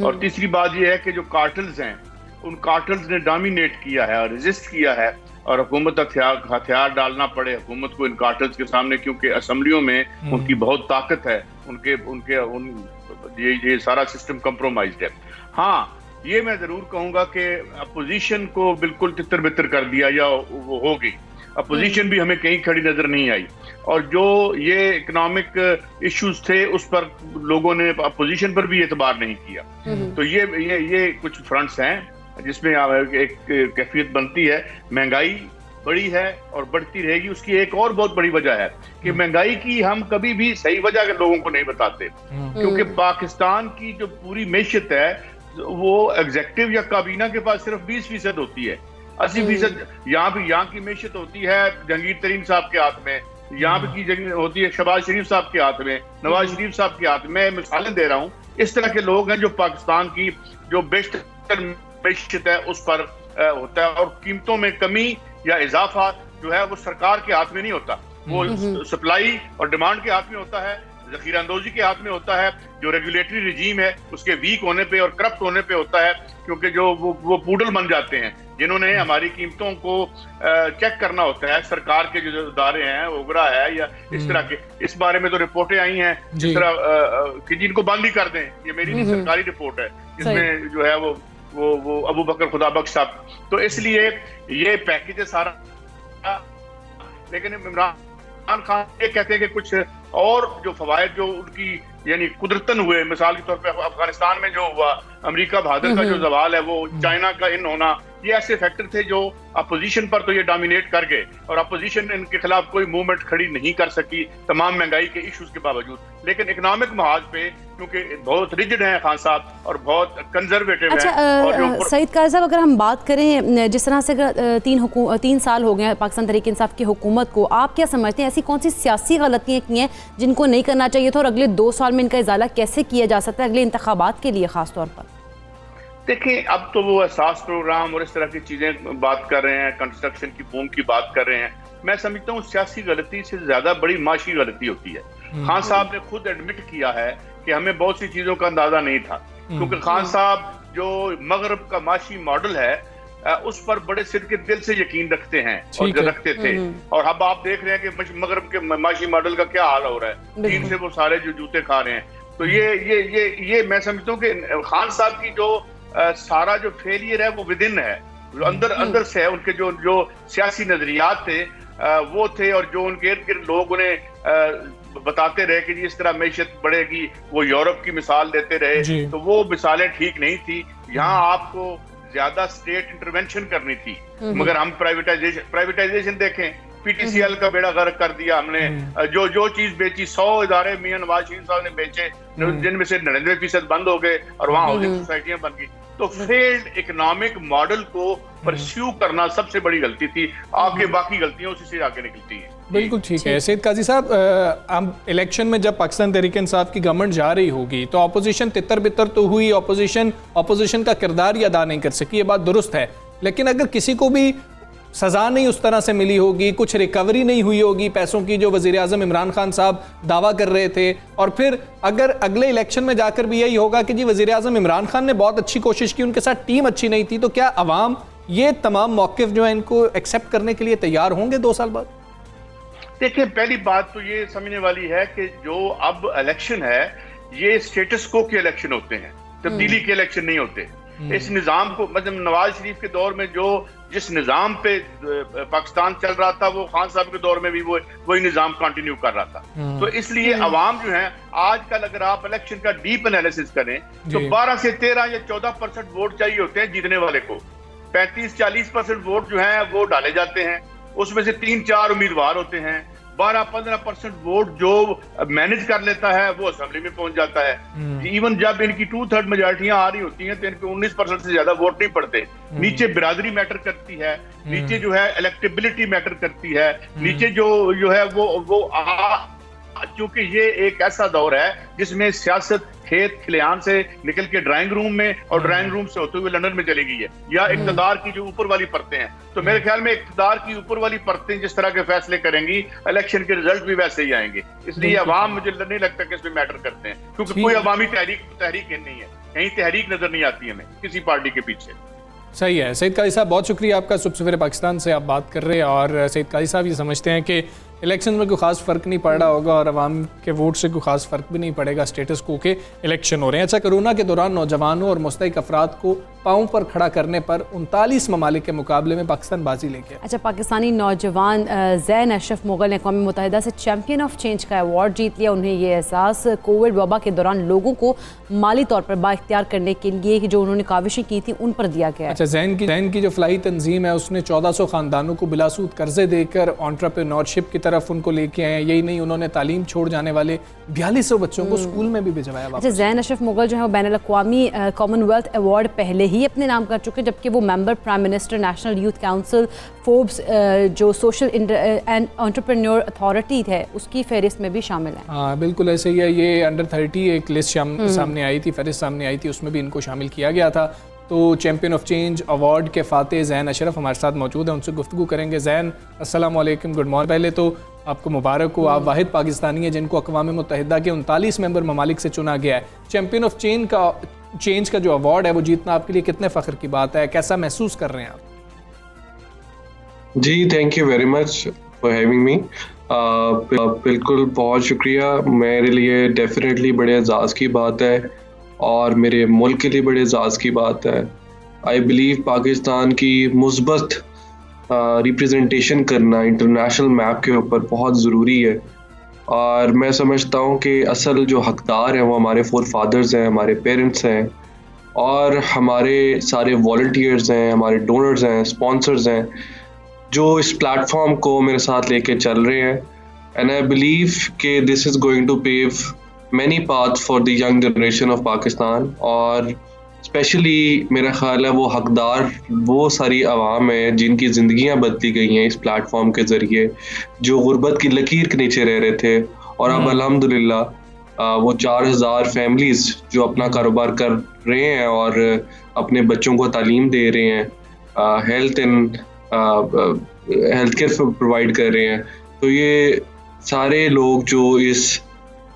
और तीसरी बात ये है कि जो कार्टल्स हैं, उन कार्टल्स ने डोमिनेट किया है और रेजिस्ट किया है और हुकूमत हथियार डालना पड़े हुकूमत को इन कार्टल्स के सामने, क्योंकि असम्बलियों में उनकी बहुत ताकत है, ये सारा सिस्टम कंप्रोमाइज्ड है। हाँ, ये मैं ज़रूर कहूँगा कि अपोजिशन को बिल्कुल तितर बितर कर दिया या वो हो गई। अपोजिशन भी हमें कहीं खड़ी नज़र नहीं आई, और जो ये इकोनॉमिक इश्यूज थे उस पर लोगों ने अपोजिशन पर भी एतबार नहीं किया। तो ये कुछ फ्रंट्स हैं जिसमें एक कैफियत बनती है। महंगाई बड़ी है और बढ़ती रहेगी। उसकी एक और बहुत बड़ी वजह है कि महंगाई की हम कभी भी सही वजह लोगों को नहीं बताते, क्योंकि पाकिस्तान की जो पूरी मैशत है वो एग्जेक्टिव या काबीना के पास सिर्फ 20% होती है। 80% यहाँ की मैशत होती है जहांगीर तरीन साहब के हाथ में, यहाँ की जगह होती है शहबाज शरीफ साहब के हाथ में, नवाज शरीफ साहब के हाथ में। मिसालें दे रहा हूँ, इस तरह के लोग हैं जो पाकिस्तान की जो बेस्ट मैशत है उस पर होता है, और कीमतों में कमी या इजाफा जो है वो सरकार के हाथ में नहीं होता, वो सप्लाई और डिमांड के हाथ में होता है, जखीरा अंदोजी के हाथ में होता है। जो रेगुलेटरी रिजीम है उसके वीक होने पे और करप्ट होने पे होता है, क्योंकि जो वो पूडल बन जाते हैं जिन्होंने हमारी कीमतों को चेक करना होता है। सरकार के जो इदारे हैं, ओगरा है या इस तरह के, इस बारे में तो रिपोर्टें आई हैं जिस तरह कि जिनको बंद ही कर दें। ये मेरी सरकारी रिपोर्ट है जिसमें जो है वो अबू बकर खुदाबख्श साहब। तो इसलिए ये पैकेज है सारा, लेकिन इमरान खान ये कहते हैं कि कुछ और जो फवायद जो उनकी यानी कुदरतन हुए, मिसाल के तौर पे अफगानिस्तान में जो हुआ, अमेरिका बहादुर का जो जवाल है, वो चाइना का इन होना, ये ऐसे फैक्टर थे जो अपोजिशन पर तो ये डोमिनेट कर गए, और अपोजिशन इनके खिलाफ कोई मूवमेंट खड़ी नहीं कर सकी तमाम महंगाई के इश्यूज के बावजूद। लेकिन इकोनॉमिक महाज पे क्योंकि बहुत रिजिड हैं खान साहब और बहुत कंजर्वेटिव हैं। और सईद काजी साहब, अगर हम बात करें जिस तरह से अगर 3 साल हो गए पाकिस्तान तहरीक इंसाफ की हुकूमत को, आप क्या समझते हैं ऐसी कौन सी सियासी गलतियाँ की हैं जिनको नहीं करना चाहिए था, और अगले 2 साल में इनका इजाला कैसे किया जा सकता है अगले इंतखाबात के लिए खास तौर पर? देखिए, अब तो वो एहसास प्रोग्राम और इस तरह की चीजें बात कर रहे हैं, कंस्ट्रक्शन की बूम की बात कर रहे हैं। मैं समझता हूँ सियासी गलती से ज्यादा बड़ी माशी गलती होती है। खान साहब ने खुद एडमिट किया है कि हमें बहुत सी चीजों का अंदाजा नहीं था, क्योंकि खान साहब जो मगरब का माशी मॉडल है उस पर बड़े सिर के दिल से यकीन रखते हैं और रखते थे। और अब आप देख रहे हैं कि मगरब के माशी मॉडल का क्या हाल हो रहा है, चीन से वो सारे जो जूते खा रहे हैं। तो ये मैं समझता हूँ कि खान साहब की जो सारा जो फेलियर है वो विदिन है, जो अंदर से है। उनके जो सियासी नजरियात थे वो थे, और जो उनके इर्द गिर्द लोग उन्हें बताते रहे कि इस तरह मैशत बढ़ेगी, वो यूरोप की मिसाल देते रहे, तो वो मिसालें ठीक नहीं थी। यहाँ आपको ज्यादा स्टेट इंटरवेंशन करनी थी, मगर हम प्राइवेटाइजेशन देखें, पीटीसीएल का बेड़ा गर्क कर दिया हमने। जो चीज बेची 100 इदारे मियां नवाज शरीफ साहब ने बेचे, जिनमें से 99% बंद हो गए और वहां हाउसिंग सोसाइटियां बन गई। तो फेल्ड इकोनॉमिक मॉडल को परस्यू करना सबसे बड़ी गलती थी। आगे बाकी गलतियां उसी से आगे निकलती हैं। बिल्कुल ठीक है सईद काजी साहब, हम इलेक्शन में जब पाकिस्तान तहरीक इंसाफ की गवर्नमेंट जा रही होगी तो अपोजिशन तितर बितर तो हुई, अपोजिशन का किरदार ही अदा नहीं कर सकी, ये बात दुरुस्त है। लेकिन अगर किसी को भी सज़ा नहीं उस तरह से मिली होगी, कुछ रिकवरी नहीं हुई होगी पैसों की जो वज़ीर आज़म इमरान खान साहब दावा कर रहे थे, और फिर अगर अगले इलेक्शन में जाकर भी यही होगा कि जी वज़ीर आज़म इमरान खान ने बहुत अच्छी कोशिश की, उनके साथ टीम अच्छी नहीं थी, तो क्या अवाम ये तमाम मौक़िफ़ जो है इनको एक्सेप्ट करने के लिए तैयार होंगे 2 साल बाद? देखिए, पहली बात तो ये समझने वाली है कि जो अब इलेक्शन है ये स्टेटस को के इलेक्शन होते हैं, तब्दीली के इलेक्शन नहीं होते। इस निज़ाम को, मतलब नवाज शरीफ के दौर में जिस निज़ाम पे पाकिस्तान चल रहा था, वो खान साहब के दौर में भी वही निज़ाम कंटिन्यू कर रहा था। तो इसलिए अवाम जो है आजकल अगर आप इलेक्शन का डीप एनालिसिस करें तो 12 से 13 या 14% वोट चाहिए होते हैं जीतने वाले को। 35-40% वोट जो है वो डाले जाते हैं, उसमें से 3-4 उम्मीदवार होते हैं। 12-15% वोट जो मैनेज कर लेता है वो असेंबली में पहुंच जाता है। इवन जब इनकी 2/3 मेजॉरिटियां आ रही होती हैं तो इनके 19% से ज्यादा वोट नहीं पड़ते। नीचे बिरादरी मैटर करती है, नीचे जो है इलेक्टेबिलिटी मैटर करती है, नीचे जो है वो क्योंकि ये एक ऐसा दौर है जिसमें सियासत खेत खलियान से निकल के ड्राइंग रूम में और ड्राइंग रूम से होते हुए लंदन में चली गई है, या इक़्तिदार की जो ऊपर वाली परतें हैं। तो मेरे ख्याल में इक़्तिदार की ऊपर वाली परतें जिस तरह के फैसले करेंगी, इलेक्शन के रिजल्ट भी वैसे ही आएंगे। इसलिए अवाम मुझे नहीं लगता कि इसमें मैटर करते हैं, क्योंकि कोई अवामी तहरीक नहीं है, कहीं तहरीक नजर नहीं आती हमें किसी पार्टी के पीछे। सही है सईद काजी साहब, बहुत शुक्रिया आपका। सुबह सवेरे पाकिस्तान से आप बात कर रहे हैं, और सईद काजी साहब ये समझते हैं कि इलेक्शन में कोई ख़ास फ़र्क नहीं पड़ रहा होगा और अवाम के वोट से कोई ख़ास फ़र्क भी नहीं पड़ेगा, स्टेटस को के इलेक्शन हो रहे हैं। अच्छा, कोरोना के दौरान नौजवानों और मुस्तहिक अफराद को पाँव पर खड़ा करने पर 39 ममालिक के मुकाबले में पाकिस्तान बाजी लेके। अच्छा, पाकिस्तानी नौजवान ज़ैन अशरफ मुग़ल ने अक़वाम मुत्तहिदा से चैम्पियन ऑफ चेंज का अवार्ड जीत लिया। उन्हें ये एहसास कोविड वबा के दौरान लोगों को माली तौर पर बाइख्तियार करने के लिए जो उन्होंने काविशें की थी उन पर दिया गया। अच्छा, ज़ैन की जो फलाही तंजीम है उसने 1400 ख़ानदानों को बिलासूद कर्जे देकर एंटरप्रेन्योरशिप की तरफ उनको लेके आए हैं। यही नहीं, उन्होंने तालीम छोड़ जाने वाले 4200 बच्चों को स्कूल में भी भिजवाया। अच्छा, ज़ैन अशरफ मुग़ल जो है वो बैनुल-अक़वामी कॉमनवेल्थ अवार्ड पहले ही अपने नाम कर चुके, जबकि वो member prime minister national youth council Forbes जो सोशल एंड एंटरप्रेन्योर अथॉरिटी है उसकी फहरिस्त में भी शामिल है। हाँ बिल्कुल ऐसे ही है। ये अंडर 30 एक लिस्ट सामने आई थी, फहरिस्त सामने आई थी, उसमें भी इनको शामिल किया गया था। तो चैम्पियन ऑफ चेंज अवार्ड के फ़ाते ज़ैन अशरफ हमारे साथ मौजूद हैं, उनसे गुफ्तगू करेंगे। ज़ैन, अस्सलाम वालेकुम, गुड मॉर्निंग। पहले तो आपको मुबारक हो, आप वाहिद पाकिस्तानी हैं जिनको अक़वाम मुत्तहिदा के 39 मेंबर ममालिक से चुना गया है। चैम्पियन ऑफ चेंज का जो अवार्ड है वो जीतना आपके लिए कितने फ़ख्र की बात है, कैसा महसूस कर रहे हैं आप? जी, thank you very much for having me. बिल्कुल, बहुत शुक्रिया। मेरे लिए डेफिनेटली बड़े एजाज़ की बात है और मेरे मुल्क के लिए बड़े एजाज़ की बात है। आई बिलीव पाकिस्तान की मुस्बत रिप्रेजेंटेशन करना इंटरनेशनल मैप के ऊपर बहुत ज़रूरी है और मैं समझता हूँ कि असल जो हकदार हैं वो हमारे फोर फादर्स हैं, हमारे पेरेंट्स हैं और हमारे सारे वॉलंटियर्स हैं, हमारे डोनर्स हैं, स्पॉन्सर्स हैं जो इस प्लेटफॉर्म को मेरे साथ लेके चल रहे हैं। एंड आई बिलीव कि this is going to pave many paths for the young generation of Pakistan और स्पेशली मेरा ख्याल है वो हकदार वो सारी आवाम है जिनकी ज़िंदगियां बदली गई हैं इस प्लेटफॉर्म के ज़रिए, जो गुर्बत की लकीर के नीचे रह रहे थे और अब अल्हम्दुलिल्लाह वो 4000 फैमिलीज़ जो अपना कारोबार कर रहे हैं और अपने बच्चों को तालीम दे रहे हैं, हेल्थ केयर प्रोवाइड कर रहे हैं। तो ये सारे लोग जो इस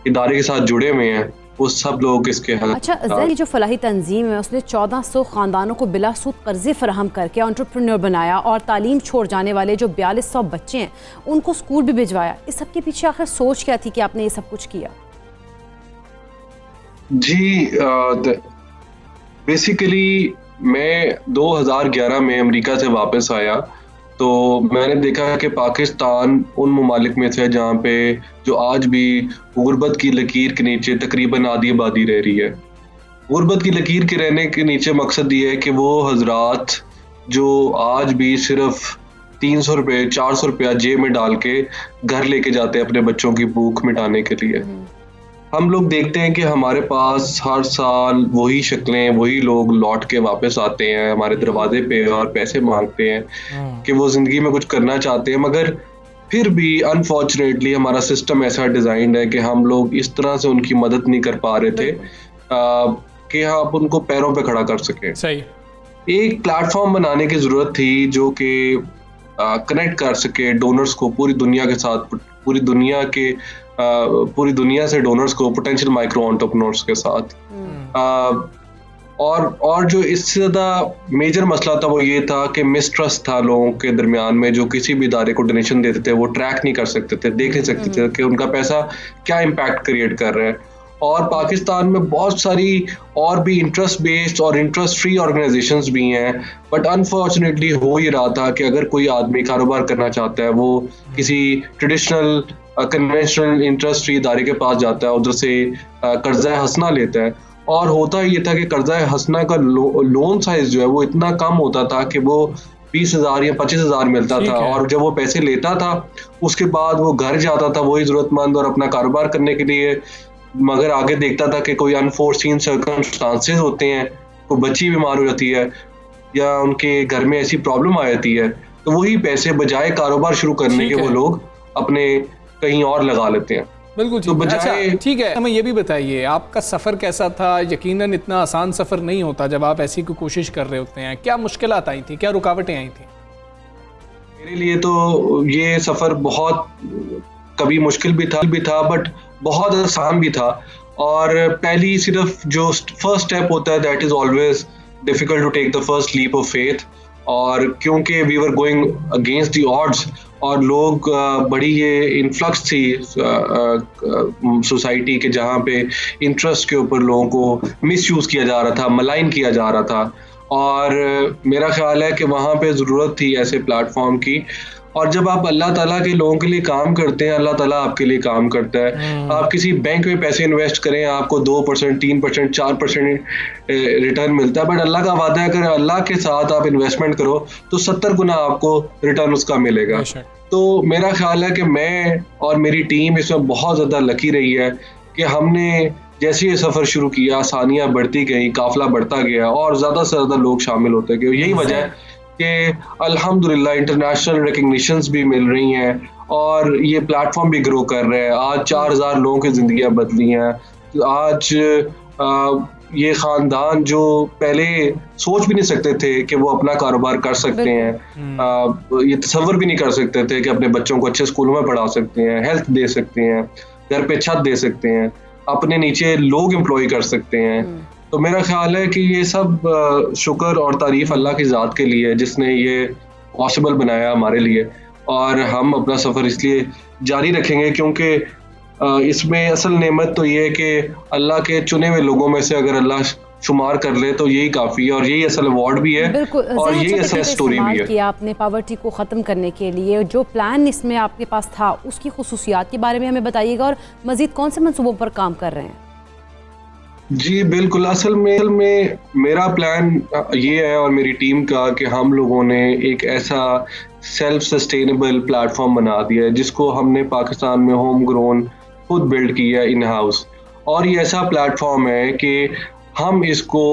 इदारे के साथ जुड़े हुए हैं वो सब लोग इसके हल। अच्छा, ज़ैन जो फलाही तंजीम है उसने 1400 ख़ानदानों को बिलासूद कर्जे फराहम करके एंटरप्रेन्योर बनाया और तालीम छोड़ जाने वाले जो 4200 बच्चे हैं उनको स्कूल भी भिजवाया। इस सब के पीछे आखिर सोच क्या थी कि आपने ये सब कुछ किया? जी, बेसिकली मैं 2011 में अमेरिका से वापस आया तो मैंने देखा कि पाकिस्तान उन ममालिक में से जहाँ पे जो आज भी गुर्बत की लकीर के नीचे तकरीबन आधी आबादी रह रही है। गुर्बत की लकीर के रहने के नीचे मकसद ये है कि वो हजरात जो आज भी सिर्फ 300 रुपये 400 रुपया जेब में डाल के घर लेके जाते हैं अपने बच्चों की भूख मिटाने के लिए। हम लोग देखते हैं कि हमारे पास हर साल वही शक्लें, वही लोग लौट के वापस आते हैं हमारे दरवाजे पे और पैसे मांगते हैं कि वो जिंदगी में कुछ करना चाहते हैं, मगर फिर भी अनफॉर्चुनेटली हमारा सिस्टम ऐसा डिजाइंड है कि हम लोग इस तरह से उनकी मदद नहीं कर पा रहे थे कि आप उनको पैरों पे खड़ा कर सकें। सही। एक प्लेटफॉर्म बनाने की जरूरत थी जो कि कनेक्ट कर सके डोनर्स को पूरी दुनिया के साथ, पूरी दुनिया से डोनर्स को, पोटेंशियल माइक्रो एंटरप्रेन्योर्स के साथ। और जो इससे ज़्यादा मेजर मसला था वो ये था कि मिसट्रस्ट था लोगों के दरमियान में, जो किसी भी इदारे को डोनेशन देते थे वो ट्रैक नहीं कर सकते थे, देख नहीं सकते थे कि उनका पैसा क्या इम्पैक्ट क्रिएट कर रहा है। और पाकिस्तान में बहुत सारी और भी इंटरेस्ट बेस्ड और इंटरेस्ट फ्री ऑर्गेनाइजेशंस भी हैं, बट अनफॉर्चुनेटली हो ये रहा था कि अगर कोई आदमी कारोबार करना चाहता है वो किसी ट्रेडिशनल कन्वेंशनल इंटरेस्ट फ्री इदारे के पास जाता है, उधर से कर्जा हसना लेता है। और होता ये था कि कर्जा हसना का लोन साइज जो है वो इतना कम होता था कि वो 20,000 या 25,000 मिलता था, और जब वो पैसे लेता था उसके बाद वो घर जाता था वही जरूरतमंद और अपना कारोबार करने के लिए, मगर आगे देखता था कि कोई अनफोर्सीन सर्कमस्टांसेस होते हैं, कोई बच्ची बीमार हो जाती है या उनके घर में ऐसी प्रॉब्लम आ जाती है, तो वही पैसे बजाय कारोबार शुरू करने के वो लोग अपने कहीं और लगा लेते हैं। बिल्कुल ठीक। तो अच्छा ठीक है, हमें ये भी बताइए आपका सफ़र कैसा था? यकीनन इतना आसान सफ़र नहीं होता जब आप ऐसी कोई कोशिश कर रहे होते हैं। क्या मुश्किलात आई थी, क्या रुकावटें आई थी? मेरे लिए तो ये सफ़र बहुत कभी मुश्किल भी था बट बहुत आसान भी था। और पहली सिर्फ जो फर्स्ट स्टेप होता है that is always difficult to take the first leap of faith, और क्योंकि we were going against the odds और लोग बड़ी ये इन्फ्लक्स थी सोसाइटी के, जहाँ पे इंटरेस्ट के ऊपर लोगों को मिसयूज़ किया जा रहा था, मलाइन किया जा रहा था। और मेरा ख्याल है कि वहाँ पे ज़रूरत थी ऐसे प्लेटफॉर्म की। और जब आप अल्लाह ताला के लोगों के लिए काम करते हैं, अल्लाह ताला आपके लिए काम करता है। आप किसी बैंक में पैसे इन्वेस्ट करें, आपको 2%, 3%, 4% रिटर्न मिलता है, बट अल्लाह का वादा है अगर अल्लाह के साथ आप इन्वेस्टमेंट करो तो 70 गुना आपको रिटर्न उसका मिलेगा। तो मेरा ख्याल है कि मैं और मेरी टीम इसमें बहुत ज़्यादा लकी रही है कि हमने जैसे ये सफ़र शुरू किया, आसानियाँ बढ़ती गई, काफिला बढ़ता गया और ज़्यादा से ज़्यादा लोग शामिल होते गए। यही वजह है कि अल्हम्दुलिल्लाह इंटरनेशनल रिकग्निशंस भी मिल रही हैं और ये प्लेटफॉर्म भी ग्रो कर रहे हैं। आज 4000 लोगों की ज़िंदगियाँ बदली हैं। आज ये ख़ानदान जो पहले सोच भी नहीं सकते थे कि वो अपना कारोबार कर सकते हैं, ये तसव्वुर भी नहीं कर सकते थे कि अपने बच्चों को अच्छे स्कूलों में पढ़ा सकते हैं, हेल्थ दे सकते हैं, घर पे छत दे सकते हैं, अपने नीचे लोग एम्प्लॉय कर सकते हैं। तो मेरा ख्याल है कि ये सब शुक्र और तारीफ अल्लाह की ज़ात के लिए जिसने ये पॉसिबल बनाया हमारे लिए। और हम अपना सफ़र इसलिए जारी रखेंगे क्योंकि इसमें असल नेमत तो ये है कि अल्लाह के चुने हुए लोगों में से अगर अल्लाह शुमार कर ले तो यही काफ़ी है और यही असल अवार्ड भी है और यही असल स्टोरी भी है। किया आपने पावर्टी को ख़त्म करने के लिए, जो प्लान इसमें आपके पास था उसकी खुसूसियात के बारे में हमें बताइएगा और मज़ीद कौन से मंसूबों पर काम कर रहे हैं? जी बिल्कुल, असल में मेरा प्लान ये है और मेरी टीम का कि हम लोगों ने एक ऐसा सेल्फ सस्टेनेबल प्लेटफॉर्म बना दिया है जिसको हमने पाकिस्तान में होम ग्रोन खुद बिल्ड किया इन हाउस। और ये ऐसा प्लेटफॉर्म है कि हम इसको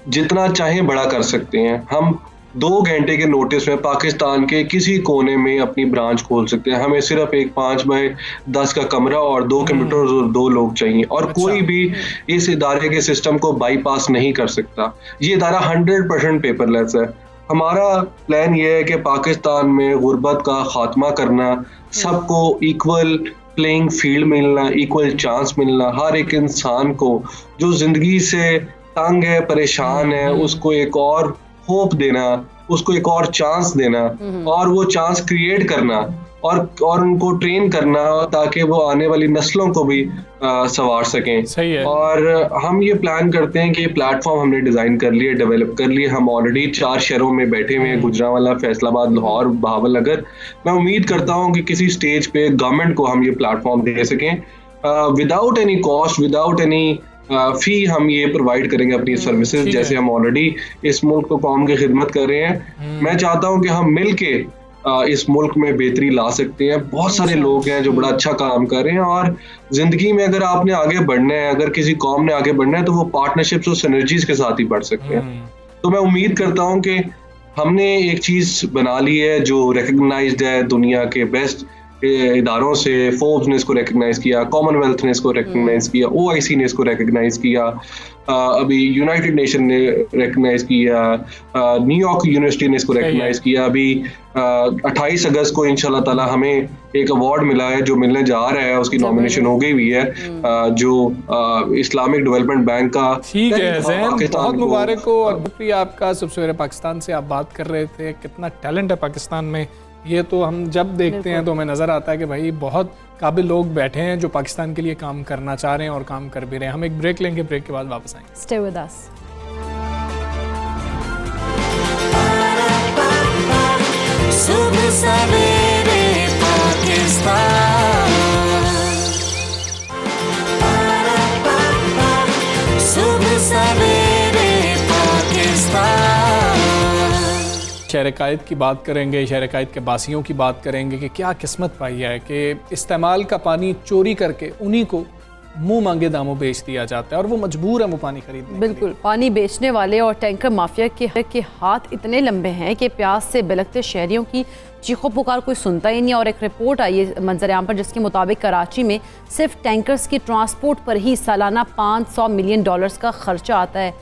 जितना चाहें बड़ा कर सकते हैं। हम 2 घंटे के नोटिस में पाकिस्तान के किसी कोने में अपनी ब्रांच खोल सकते हैं। हमें सिर्फ एक 5 बाय 10 का कमरा और 2 कंप्यूटर और 2 लोग चाहिए और कोई भी इस इदारे के सिस्टम को बाईपास नहीं कर सकता। ये इदारा 100% पेपरलेस है। हमारा प्लान ये है कि पाकिस्तान में गुर्बत का खात्मा करना, सबको इक्वल प्लेइंग फील्ड मिलना, इक्वल चांस मिलना, हर एक इंसान को जो जिंदगी से तंग है, परेशान है, उसको एक और होप देना, उसको एक और चांस देना और वो चांस क्रिएट करना और उनको ट्रेन करना ताकि वो आने वाली नस्लों को भी संवार सकें। सही है। और हम ये प्लान करते हैं कि ये प्लेटफॉर्म हमने डिज़ाइन कर लिया, डेवलप कर लिए। हम ऑलरेडी 4 शहरों में बैठे हुए हैं, गुजरांवाला, फैसलाबाद, लाहौर, बहावल नगर। मैं उम्मीद करता हूँ कि किसी स्टेज पे गवर्नमेंट को हम ये प्लेटफॉर्म दे सकें without any cost, without any fee. हम ये प्रोवाइड करेंगे अपनी सर्विसेज, जैसे हम ऑलरेडी इस मुल्क को कौम की खिदमत कर रहे हैं। मैं चाहता हूँ कि हम मिल के इस मुल्क में बेहतरी ला सकते हैं। बहुत सारे लोग हैं जो बड़ा अच्छा काम कर रहे हैं और जिंदगी में अगर आपने आगे बढ़ना है, अगर किसी कौम ने आगे बढ़ना है तो वो पार्टनरशिप्स और सिनर्जीज के साथ ही बढ़ सकते हैं। तो मैं उम्मीद करता हूँ कि हमने एक चीज़ बना ली है जो रिकग्नाइज्ड है दुनिया के बेस्ट इदारों से। फोर्ब्स ने इसको रिकग्नाइज किया, कॉमनवेल्थ ने इसको रिकग्नाइज किया, OIC ने इसको रिकग्नाइज किया, अभी यूनाइटेड नेशन ने रिकग्नाइज किया, न्यूयॉर्क यूनिवर्सिटी ने इसको रिकग्नाइज किया। अभी 28 अगस्त को इंशाल्लाह ताला हमें एक अवार्ड मिला है जो मिलने जा रहा है, उसकी नॉमिनेशन हो गई हुई है, जो इस्लामिक डेवलपमेंट बैंक का। ठीक है ज़ैन, बहुत मुबारक हो। और शुक्रिया आपका। सबसे पहले पाकिस्तान से आप बात कर रहे थे, कितना टैलेंट है पाकिस्तान में, ये तो हम जब देखते हैं तो हमें नज़र आता है कि भाई बहुत काबिल लोग बैठे हैं जो पाकिस्तान के लिए काम करना चाह रहे हैं और काम कर भी रहे हैं। हम एक ब्रेक लेंगे, ब्रेक के बाद वापस आएंगे। Stay with us. सुबह सवेरे पाकिस्तान, सुबह सवेरे पाकिस्तान। शहर कायद की बात करेंगे, शहर कायद के बासियों की बात करेंगे कि क्या किस्मत पाई है कि इस्तेमाल का पानी चोरी करके उन्हीं को मुंह मांगे दामों बेच दिया जाता है और वो मजबूर है वो पानी खरीदने। बिल्कुल, पानी बेचने वाले और टैंकर माफिया के हाथ इतने लंबे हैं कि प्यास से बिलखते शहरियों की चीखों पुकार कोई सुनता ही नहीं। और एक रिपोर्ट आई है मंजर-ए-आम पर जिसके मुताबिक कराची में सिर्फ टैंकर्स की ट्रांसपोर्ट पर ही सालाना $500 मिलियन का खर्चा आता है।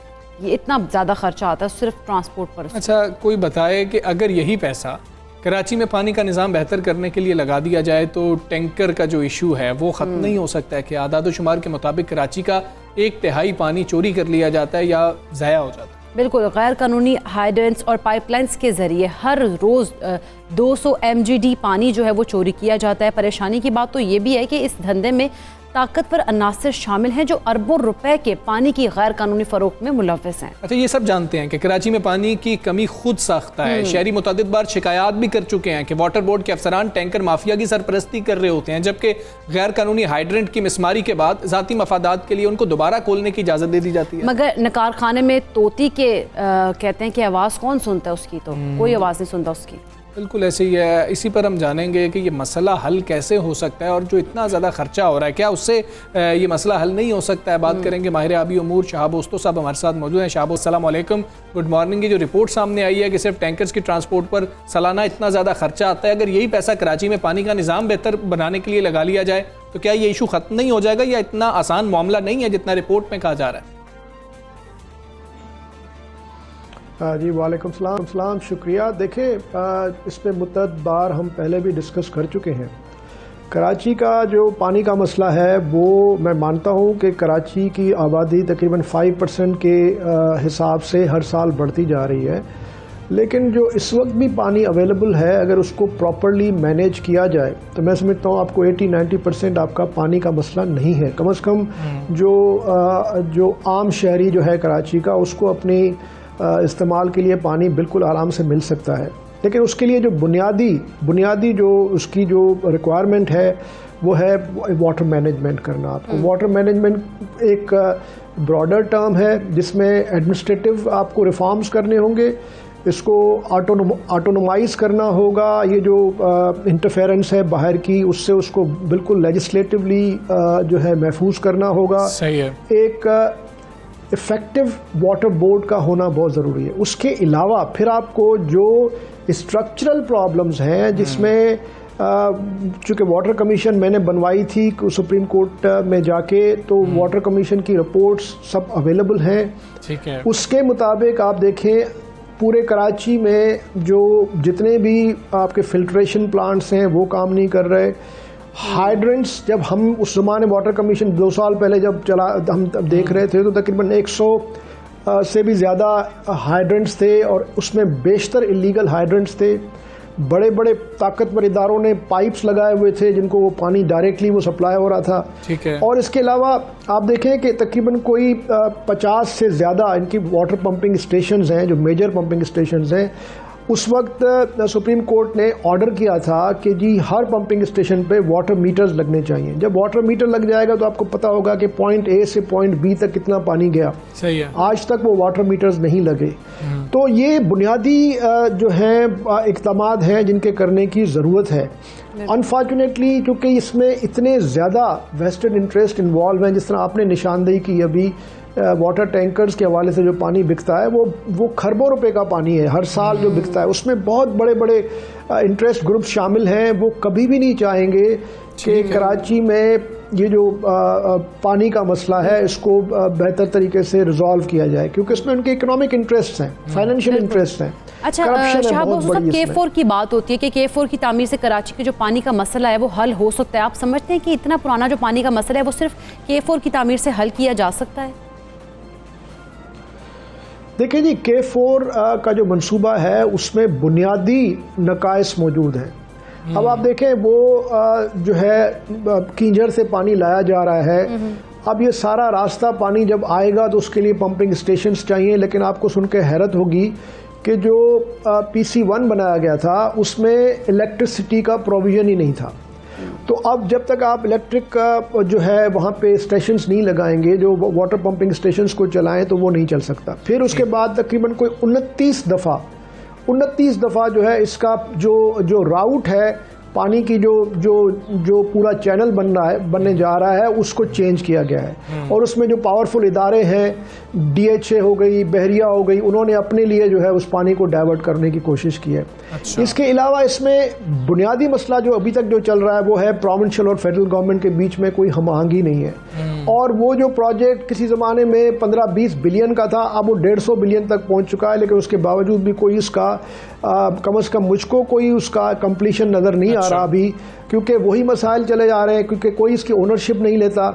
ये इतना ज़्यादा खर्चा आता है सिर्फ ट्रांसपोर्ट पर। अच्छा, कोई बताए कि अगर यही पैसा कराची में पानी का निज़ाम बेहतर करने के लिए लगा दिया जाए तो टैंकर का जो इशू है वो ख़त्म नहीं हो सकता है? कि आदाद शुमार के मुताबिक कराची का 1/3 पानी चोरी कर लिया जाता है या ज़ाया हो जाता है। बिल्कुल, गैर कानूनी हाइड्रेंट्स और पाइपलाइंस के ज़रिए हर रोज़ 200 MGD पानी जो है वो चोरी किया जाता है। परेशानी की बात तो ये भी है कि इस धंधे में ताकतवर अनासर शामिल हैं जो अरबों रुपए के पानी की गैर कानूनी फरोख्त में मुलव्वस हैं। अच्छा, ये सब जानते हैं कि कराची में पानी की कमी खुद साख्ता है। शहरी मुतअद्दिद बार शिकायत भी कर चुके हैं कि वाटर बोर्ड के अफसरान टैंकर माफिया की सरपरस्ती कर रहे होते हैं, जबकि गैर कानूनी हाइड्रेंट की मिसमारी के बाद ज़ाती मफादात के लिए उनको दोबारा खोलने की इजाज़त दे दी जाती है। मगर नकार खाने में तोती के कहते हैं कि आवाज़ कौन सुनता है उसकी, तो कोई आवाज़ नहीं सुनता उसकी। बिल्कुल ऐसे ही है। इसी पर हम जानेंगे कि ये मसला हल कैसे हो सकता है और जो इतना ज़्यादा खर्चा हो रहा है क्या उससे ये मसला हल नहीं हो सकता है। बात करेंगे माहिर आबी उमूर शाहब ओस्तो साहब हमारे साथ मौजूद हैं। शाहब अस्सलाम वालेकुम, गुड मॉर्निंग। की जो रिपोर्ट सामने आई है कि सिर्फ टैंकर्स की ट्रांसपोर्ट पर सालाना इतना ज़्यादा खर्चा आता है, अगर यही पैसा कराची में पानी का निज़ाम बेहतर बनाने के लिए लगा लिया जाए तो क्या ये इशू ख़त्म नहीं हो जाएगा, या इतना आसान मामला नहीं है जितना रिपोर्ट में कहा जा रहा है? जी वालेकुम सलाम, शुक्रिया। देखें, इस पर मुतअद्दिद बार हम पहले भी डिस्कस कर चुके हैं। कराची का जो पानी का मसला है वो मैं मानता हूँ कि कराची की आबादी तकरीबन 5% के हिसाब से हर साल बढ़ती जा रही है, लेकिन जो इस वक्त भी पानी अवेलेबल है अगर उसको प्रॉपरली मैनेज किया जाए तो मैं समझता हूँ आपको 80-90% आपका पानी का मसला नहीं है। कम से कम जो आम शहरी जो है कराची का उसको अपनी इस्तेमाल के लिए पानी बिल्कुल आराम से मिल सकता है, लेकिन उसके लिए जो बुनियादी जो उसकी जो रिक्वायरमेंट है वो है वाटर मैनेजमेंट करना। आपको वाटर मैनेजमेंट एक ब्रॉडर टर्म है जिसमें एडमिनिस्ट्रेटिव आपको रिफॉर्म्स करने होंगे, इसको ऑटोनोमाइज करना होगा। ये जो इंटरफेरेंस है बाहर की उससे उसको बिल्कुल लेजिस्लेटिवली जो है महफूज करना होगा। सही है। एक इफ़ेक्टिव वाटर बोर्ड का होना बहुत ज़रूरी है। उसके अलावा फिर आपको जो स्ट्रक्चरल प्रॉब्लम्स हैं जिसमें चूँकि वाटर कमीशन मैंने बनवाई थी सुप्रीम कोर्ट में जाके, तो वाटर कमीशन की रिपोर्ट्स सब अवेलेबल हैं। ठीक है। उसके मुताबिक आप देखें पूरे कराची में जो जितने भी आपके फिल्ट्रेशन प्लांट्स हैं वो काम नहीं कर रहे। हाइड्रेंट्स जब हम उस ज़माने वाटर कमीशन 2 साल पहले जब चला हम देख रहे थे तो तकरीबन 100 से भी ज़्यादा हाइड्रेंट्स थे और उसमें बेशतर इलीगल हाइड्रेंट्स थे। बड़े बड़े ताकतवर इदारों ने पाइप्स लगाए हुए थे जिनको वो पानी डायरेक्टली वो सप्लाई हो रहा था। ठीक है। और इसके अलावा आप देखें कि तकरीबन कोई 50 से ज़्यादा इनकी वाटर पंपिंग स्टेशंस हैं जो मेजर पंपिंग स्टेशंस हैं। उस वक्त सुप्रीम कोर्ट ने ऑर्डर किया था कि जी हर पंपिंग स्टेशन पे वाटर मीटर्स लगने चाहिए। जब वाटर मीटर लग जाएगा तो आपको पता होगा कि पॉइंट ए से पॉइंट बी तक कितना पानी गया। सही है। आज तक वो वाटर मीटर्स नहीं लगे। तो ये बुनियादी जो हैं इक़दामात हैं जिनके करने की ज़रूरत है। अनफॉर्चुनेटली क्योंकि इसमें इतने ज़्यादा वेस्टेड इंटरेस्ट इन्वॉल्व हैं, जिस तरह आपने निशानदेही की अभी वाटर टैंकर्स के हवाले से जो पानी बिकता है वो खरबों रुपए का पानी है हर साल जो बिकता है। उसमें बहुत बड़े बड़े इंटरेस्ट ग्रुप शामिल हैं। वो कभी भी नहीं चाहेंगे कि कराची में ये जो पानी का मसला है इसको बेहतर तरीके से रिजॉल्व किया जाए, क्योंकि इसमें उनके इकोनॉमिक इंटरेस्ट हैं, फाइनेंशियल इंटरेस्ट हैं। अच्छा शाहब साहब, K4 की बात होती है कि K4 की तामीर से कराची के जो पानी का मसला है वो हल हो सकता है। आप समझते हैं कि इतना पुराना जो पानी का मसला है वो सिर्फ K4 की तामीर से हल किया जा सकता है? देखिए जी, K4 का जो मंसूबा है उसमें बुनियादी नकाइस मौजूद हैं। अब आप देखें वो जो है कींझर से पानी लाया जा रहा है। अब ये सारा रास्ता पानी जब आएगा तो उसके लिए पंपिंग स्टेशंस चाहिए, लेकिन आपको सुन के हैरत होगी कि जो PC1 बनाया गया था उसमें इलेक्ट्रिसिटी का प्रोविज़न ही नहीं था। तो अब जब तक आप इलेक्ट्रिक का जो है वहाँ पे स्टेशंस नहीं लगाएंगे, जो वाटर पंपिंग स्टेशंस को चलाएं, तो वो नहीं चल सकता। फिर उसके बाद तकरीबन कोई 29 दफ़ा जो है इसका जो राउट है पानी की जो पूरा चैनल बनने जा रहा है उसको चेंज किया गया है। और उसमें जो पावरफुल इदारे हैं, DHA हो गई, बहरिया हो गई, उन्होंने अपने लिए जो है उस पानी को डाइवर्ट करने की कोशिश की है। अच्छा। इसके अलावा इसमें बुनियादी मसला जो अभी तक जो चल रहा है वो है प्रोविंशियल और फेडरल गवर्नमेंट के बीच में कोई हम-आहंगी नहीं है। और वो जो प्रोजेक्ट किसी ज़माने में 15-20 बिलियन का था, अब वो 150 बिलियन तक पहुँच चुका है, लेकिन उसके बावजूद भी कोई इसका कम से कम मुझको कोई उसका कंप्लीशन नज़र नहीं आ रहा अभी, क्योंकि वही मसाइल चले जा रहे हैं, क्योंकि कोई इसकी ओनरशिप नहीं लेता।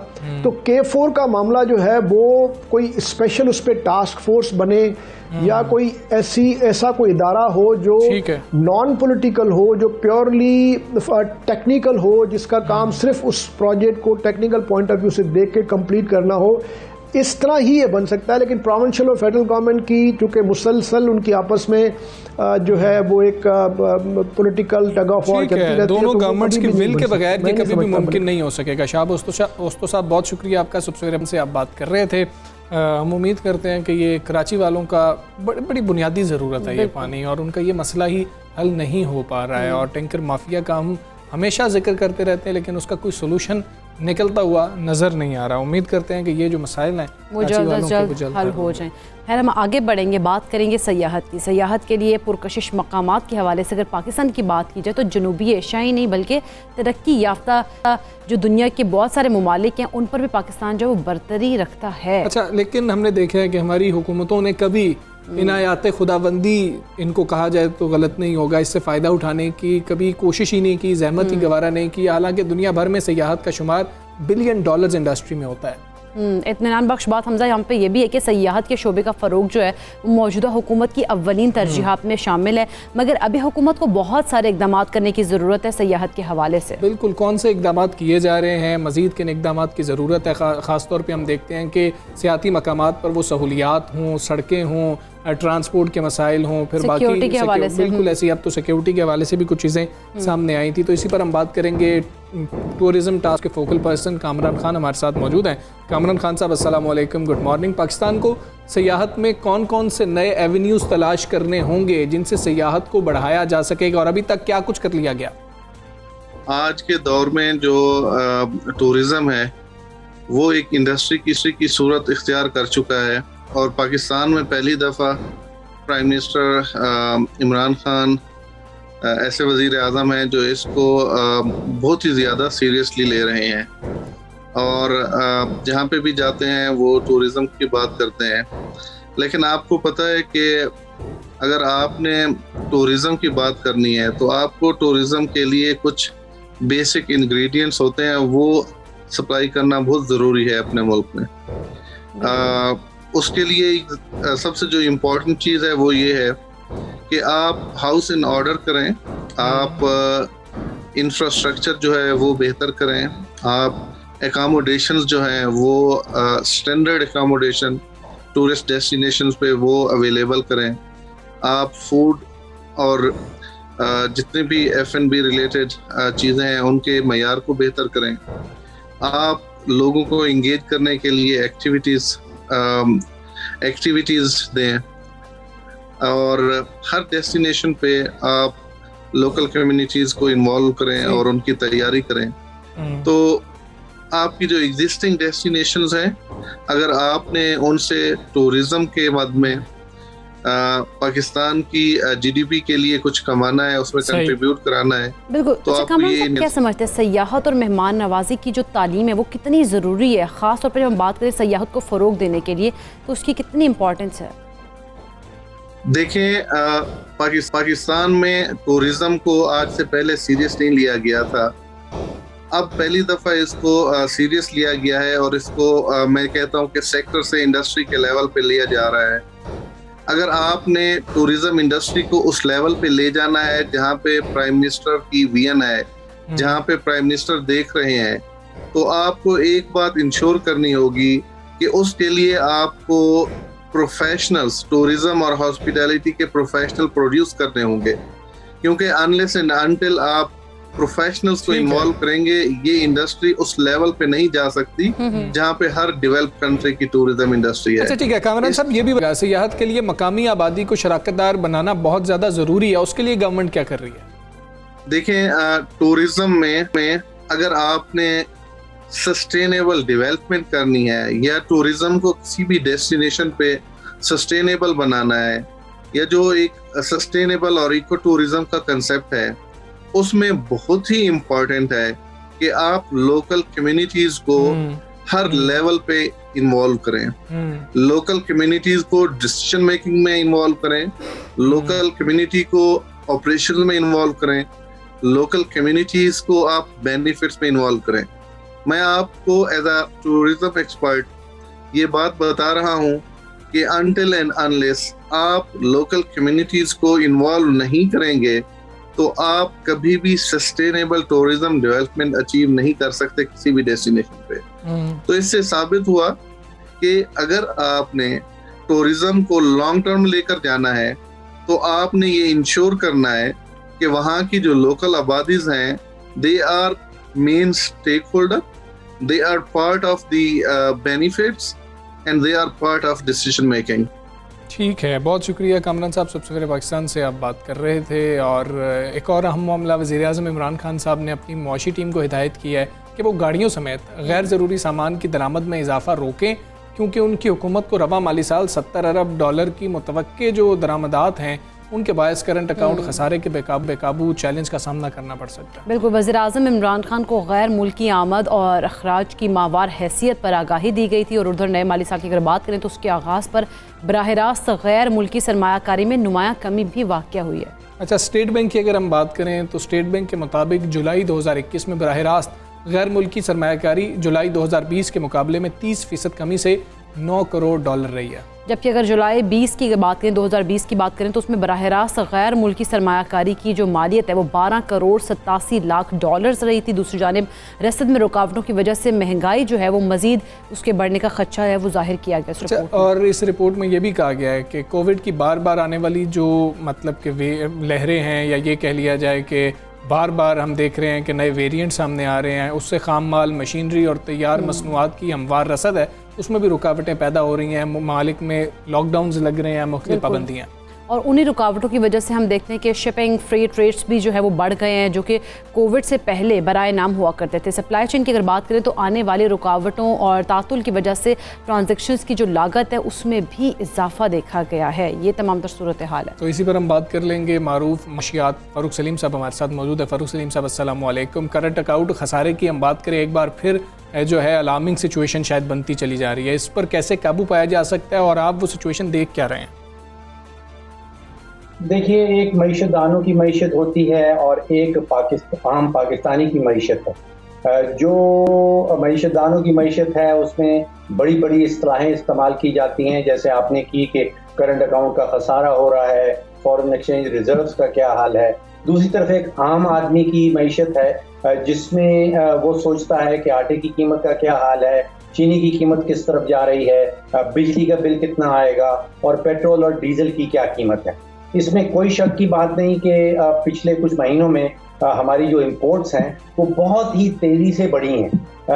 तो K4 का मामला जो है वो कोई स्पेशल उस पर टास्क फोर्स बने या कोई ऐसा कोई इदारा हो जो ठीक है। नॉन पॉलिटिकल हो, जो प्योरली टेक्निकल हो, जिसका काम सिर्फ उस प्रोजेक्ट को टेक्निकल पॉइंट ऑफ व्यू से देख के कंप्लीट करना हो, इस तरह ही ये बन सकता है। लेकिन प्रोविंशियल और फेडरल गवर्नमेंट की चूंकि मुसलसल उनकी आपस में जो है वो एक पॉलिटिकल टग ऑफ वॉर चलती रहती है, दोनों तो गवर्नमेंट्स की विल के बगैर ये कभी भी मुमकिन नहीं। नहीं हो सकेगा। शाहब ओस्तो साहब, बहुत शुक्रिया आपका, सबसे से आप बात कर रहे थे। हम उम्मीद करते हैं कि ये कराची वालों का बड़ी बुनियादी ज़रूरत है ये पानी, और उनका ये मसला ही हल नहीं हो पा रहा है। और टैंकर माफिया का हम हमेशा जिक्र करते रहते हैं, लेकिन उसका कोई सोल्यूशन निकलता हुआ नज़र नहीं आ रहा। उम्मीद करते हैं कि ये जो मसाइल हैं वो जल्द अज जल्द हल हो जाएं। खैर, हम आगे बढ़ेंगे, बात करेंगे सयाहत की। सयाहत के लिए पुरकशिश मकामात के हवाले से अगर पाकिस्तान की बात की जाए तो जनूबी एशिया ही नहीं बल्कि तरक्की याफ्ता जो दुनिया के बहुत सारे ममालिक हैं उन पर भी पाकिस्तान जो वो बरतरी रखता है। अच्छा, लेकिन हमने देखा है कि हमारी हुकूमतों ने कभी इनायात खुदाबंदी, इनको कहा जाए तो गलत नहीं होगा, इससे फ़ायदा उठाने की कभी कोशिश ही नहीं की, जहमत ही गवारा नहीं की। हालांकि दुनिया भर में सयाहत का शुमार $बिलियन इंडस्ट्री में होता है। इत्मीनान बख्श बात हमजा यहाँ पे ये भी है कि सयाहत के शोबे का फ़रोग जो है वो मौजूदा हुकूमत की अव्वलीन तरजीहात में शामिल है, मगर अभी हुकूमत को बहुत सारे इकदाम करने की ज़रूरत है सयाहत के हवाले से। बिल्कुल, कौन से इकदाम किए जा रहे हैं, मज़ीद किन इकदाम की ज़रूरत है। ख़ास तौर पे हम देखते हैं कि सियाती मकामात पर वो सहूलियात हों, सड़कें हों, ट्रांसपोर्ट के मसाइल हों, फिर बाकी के हवाले से बिल्कुल ऐसी, अब तो सिक्योरिटी के हवाले से भी कुछ चीज़ें सामने आई थी, तो इसी पर हम बात करेंगे। टूरिज़म टास्क के फोकल पर्सन कामरान खान हमारे साथ मौजूद हैं। कामरान खान साहब, अस्सलाम वालेकुम, गुड मॉर्निंग। पाकिस्तान को सयाहत में कौन कौन से नए एवेन्यूज़ तलाश करने होंगे जिनसे सयाहत को बढ़ाया जा सकेगा, और अभी तक क्या कुछ कर लिया गया? आज के दौर में जो टूरिज़म है वो एक इंडस्ट्री की सूरत इख्तियार कर चुका है, और पाकिस्तान में पहली दफ़ा प्राइम मिनिस्टर इमरान खान ऐसे वज़ीर आज़म हैं जो इसको बहुत ही ज़्यादा सीरियसली ले रहे हैं, और जहाँ पे भी जाते हैं वो टूरिज़म की बात करते हैं। लेकिन आपको पता है कि अगर आपने टूरिज़म की बात करनी है तो आपको टूरिज़म के लिए कुछ बेसिक इंग्रेडिएंट्स होते हैं, वो सप्लाई करना बहुत ज़रूरी है अपने मुल्क में। उसके लिए सबसे जो इम्पोर्टेंट चीज़ है वो ये है कि आप हाउस इन ऑर्डर करें, आप इंफ्रास्ट्रक्चर जो है वो बेहतर करें, आप एकोमोडेशंस जो हैं वो स्टैंडर्ड एकोमोडेशन टूरिस्ट डेस्टिनेशंस पे वो अवेलेबल करें, आप फूड और जितने भी F&B रिलेटेड चीज़ें हैं उनके मयार को बेहतर करें, आप लोगों को इंगेज करने के लिए एक्टिविटीज़ दें, और हर डेस्टिनेशन पे आप लोकल कम्युनिटीज़ को इन्वॉल्व करें और उनकी तैयारी करें। तो आपकी जो एग्जिस्टिंग डेस्टिनेशंस हैं, अगर आपने उनसे टूरिज़म के मद में पाकिस्तान की GDP के लिए कुछ कमाना है, उसमें कंट्रीब्यूट कराना है, बिल्कुल। तो अच्छा, आपको ये क्या समझते हैं सयाहत और मेहमान नवाजी की जो तालीम है वो कितनी ज़रूरी है, ख़ास तौर पर जब हम बात करें सयाहत को फ़रोग देने के लिए, तो उसकी कितनी इम्पोर्टेंस है? देखें, पाकिस्तान में टूरिज़म को आज से पहले सीरियस नहीं लिया गया था, अब पहली दफ़ा इसको सीरियस लिया गया है, और इसको मैं कहता हूँ कि सेक्टर से इंडस्ट्री के लेवल पे लिया जा रहा है। अगर आपने टूरिज़म इंडस्ट्री को उस लेवल पे ले जाना है जहाँ पे प्राइम मिनिस्टर की विजन है, जहाँ पे प्राइम मिनिस्टर देख रहे हैं, तो आपको एक बात इंश्योर करनी होगी कि उसके लिए आपको प्रोफेशनल्स, टूरिज़म और हॉस्पिटैलिटी के प्रोफेशनल प्रोड्यूस करने होंगे, क्योंकि अनलेस एंड अनटिल आप प्रोफेशनल्स को इन्वॉल्व करेंगे, ये इंडस्ट्री उस लेवल पे नहीं जा सकती जहाँ पे हर डेवलप कंट्री की टूरिज्म इंडस्ट्री है। अच्छा, ठीक है कामरान साहब, ये भी सियाहत के लिए मकामी आबादी को शराकतदार बनाना बहुत ज्यादा जरूरी है, उसके लिए गवर्नमेंट क्या कर रही है? देखें, टूरिज्म में अगर आपने सस्टेनेबल डेवलपमेंट करनी है, या टूरिज्म को किसी भी डेस्टिनेशन पे सस्टेनेबल बनाना है, या जो एक सस्टेनेबल और इको टूरिज्म का कंसेप्ट है, उसमें बहुत ही इम्पोर्टेंट है कि आप लोकल कम्युनिटीज को हर लेवल पे इन्वॉल्व करें, लोकल कम्युनिटीज को डिसीजन मेकिंग में इन्वॉल्व करें, लोकल कम्युनिटी को ऑपरेशन में इन्वॉल्व करें, लोकल कम्युनिटीज को आप बेनिफिट्स में इन्वॉल्व करें। मैं आपको एज अ टूरिज्म एक्सपर्ट ये बात बता रहा हूँ कि अनटिल एंड अनलेस आप लोकल कम्युनिटीज को इन्वॉल्व नहीं करेंगे तो आप कभी भी सस्टेनेबल टूरिज्म डेवलपमेंट अचीव नहीं कर सकते किसी भी डेस्टिनेशन पे। तो इससे साबित हुआ कि अगर आपने टूरिज्म को लॉन्ग टर्म लेकर जाना है तो आपने ये इंश्योर करना है कि वहाँ की जो लोकल आबादीज हैं they are main stakeholder, they are part of the benefits and they are part of decision making. ठीक है, बहुत शुक्रिया कामरान साहब। सबसे पहले पाकिस्तान से आप बात कर रहे थे और एक और अहम मामला, वज़ीर-ए-आज़म इमरान खान साहब ने अपनी मुआशी टीम को हिदायत की है कि वो गाड़ियों समेत गैर ज़रूरी सामान की दरामद में इजाफा रोकें, क्योंकि उनकी हुकूमत को रवा माली साल $70 अरब की मुतवक्के जो दरामदात हैं उनके बायस करंट अकाउंट खसारे के बेकाबू चैलेंज का सामना करना पड़ सकता है। बिल्कुल, वज़ीर-ए-आज़म इमरान खान को गैर मुल्की आमद और अखराज की माहवार हैसियत पर आगाही दी गई थी और उधर नए माली साल की अगर बात करें तो उसके आगाज़ पर बराह रास्त गैर मुल्की सरमायाकारी में नुमायाँ कमी भी वाक़या हुई है। अच्छा, स्टेट बैंक की अगर हम बात करें तो स्टेट बैंक के मुताबिक जुलाई 2021 में बराह रास्त गैर मुल्की सरमायाकारी जुलाई 2020 के मुकाबले में 30% कमी से $9 करोड़ रही है। जबकि अगर जुलाई 20 की बात करें 2020 की बात करें तो उसमें बराह रास्त गैर मुल्की सरमायाकारी की जो मालियत है वो $12 करोड़ 87 लाख रही थी। दूसरी जानिब रसद में रुकावटों की वजह से महंगाई जो है वो मजीद उसके बढ़ने का खदशा है वो जाहिर किया गया इस रिपोर्ट में। और इस रिपोर्ट में ये भी कहा गया है कि कोविड की बार बार आने वाली जो मतलब कि लहरें हैं, या ये कह लिया जाए कि बार बार हम देख रहे हैं कि नए वेरिएंट सामने आ रहे हैं, उससे खाम माल, मशीनरी और तैयार मसनूआत की हमवार रसद है उसमें भी रुकावटें पैदा हो रही हैं। ममालिक में लॉकडाउन्स लग रहे हैं, मुख्तलिफ पाबंदियाँ, और उन्हीं रुकावटों की वजह से हम देखते हैं कि शिपिंग फ्रेट रेट्स भी जो है वो बढ़ गए हैं, जो कि कोविड से पहले बराए नाम हुआ करते थे। सप्लाई चेन की अगर बात करें तो आने वाली रुकावटों और तातुल की वजह से ट्रांजैक्शंस की जो लागत है उसमें भी इजाफा देखा गया है। ये तमाम तर सूरत हाल है। तो इसी पर हम बात कर लेंगे। मारूफ मंशियात फ़ारूक सलीम साहब हमारे साथ मौजूद है। फ़ारूक सलीम साहब अस्सलाम वालेकुम। करंट अकाउंट खसारे की हम बात करें, एक बार फिर जो है अलार्मिंग सिचुएशन शायद बनती चली जा रही है, इस पर कैसे काबू पाया जा सकता है और आप वो सिचुएशन देख क्या रहे हैं? देखिए, एक मईशत दानों की मईशत होती है और एक आम पाकिस्तानी की मईशत है। जो मईशत दानों की मईशत है उसमें बड़ी बड़ी इस्तिलाहें इस्तेमाल की जाती हैं, जैसे आपने की कि करंट अकाउंट का खसारा हो रहा है, फॉरेन एक्सचेंज रिजर्व्स का क्या हाल है। दूसरी तरफ एक आम आदमी की मईशत है जिसमें वो सोचता है कि आटे की कीमत का क्या हाल है, चीनी की कीमत किस तरफ जा रही है, बिजली का बिल कितना आएगा और पेट्रोल और डीजल की क्या कीमत है। इसमें कोई शक की बात नहीं कि पिछले कुछ महीनों में हमारी जो इंपोर्ट्स हैं वो बहुत ही तेज़ी से बढ़ी हैं।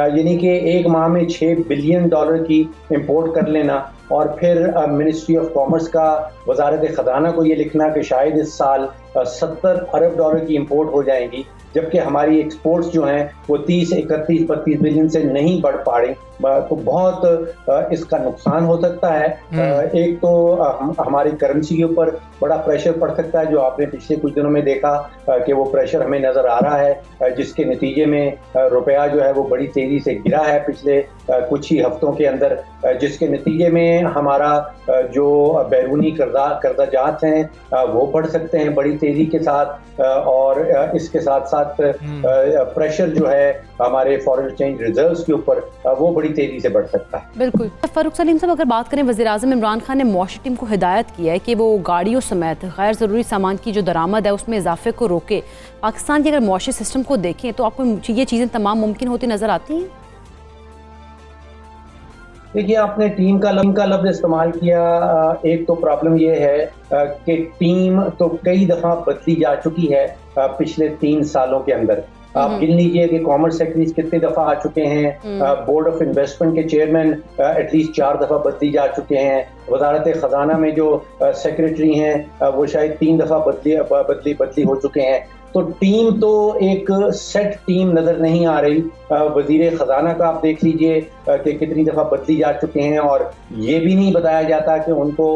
यानी कि एक माह में $6 बिलियन की इंपोर्ट कर लेना और फिर मिनिस्ट्री ऑफ कॉमर्स का वजारत ख़जाना को ये लिखना कि शायद इस साल $70 अरब की इंपोर्ट हो जाएंगी, जबकि हमारी एक्सपोर्ट्स जो हैं वो 30, 31, 32 बिलियन से नहीं बढ़ पा रही। तो बहुत इसका नुकसान हो सकता है। एक तो हमारी करेंसी के ऊपर बड़ा प्रेशर पड़ सकता है, जो आपने पिछले कुछ दिनों में देखा कि वो प्रेशर हमें नज़र आ रहा है, जिसके नतीजे में रुपया जो है वो बड़ी तेज़ी से गिरा है पिछले कुछ ही हफ्तों के अंदर, जिसके नतीजे में हमारा जो बैरूनी कर्जाजात हैं वो बढ़ सकते हैं बड़ी तेज़ी के साथ, और इसके साथ साथ प्रेशर जो है हमारे फॉरेन एक्सचेंज रिजर्व्स के ऊपर वो बड़ी तेज़ी से बढ़ सकता है। बिल्कुल। फ़ारूक सलीम साहब, अगर बात करें, वज़ीर-ए-आज़म इमरान खान ने मुआशी टीम को हिदायत की है कि वो गाड़ियों समेत गैर ज़रूरी सामान की जो दरामद है उसमें इजाफे को रोके। पाकिस्तान के अगर मुआशी सिस्टम को देखें तो आपको ये चीज़ें तमाम मुमकिन होती नज़र आती हैं? देखिए, आपने टीम का लफ्ज़ इस्तेमाल किया। एक तो प्रॉब्लम ये है कि टीम तो कई दफ़ा बदली जा चुकी है पिछले 3 सालों के अंदर। आप गिन लीजिए कि कॉमर्स सेक्रेटरीज कितने दफ़ा आ चुके हैं, बोर्ड ऑफ इन्वेस्टमेंट के चेयरमैन एटलीस्ट 4 दफ़ा बदली जा चुके हैं, वजारत ख़जाना में जो सेक्रेटरी हैं वो शायद 3 दफ़ा बदली हो चुके हैं। तो टीम तो एक सेट टीम नज़र नहीं आ रही। वज़ीर ख़जाना का आप देख लीजिए कि कितनी दफ़ा बदली जा चुके हैं और ये भी नहीं बताया जाता कि उनको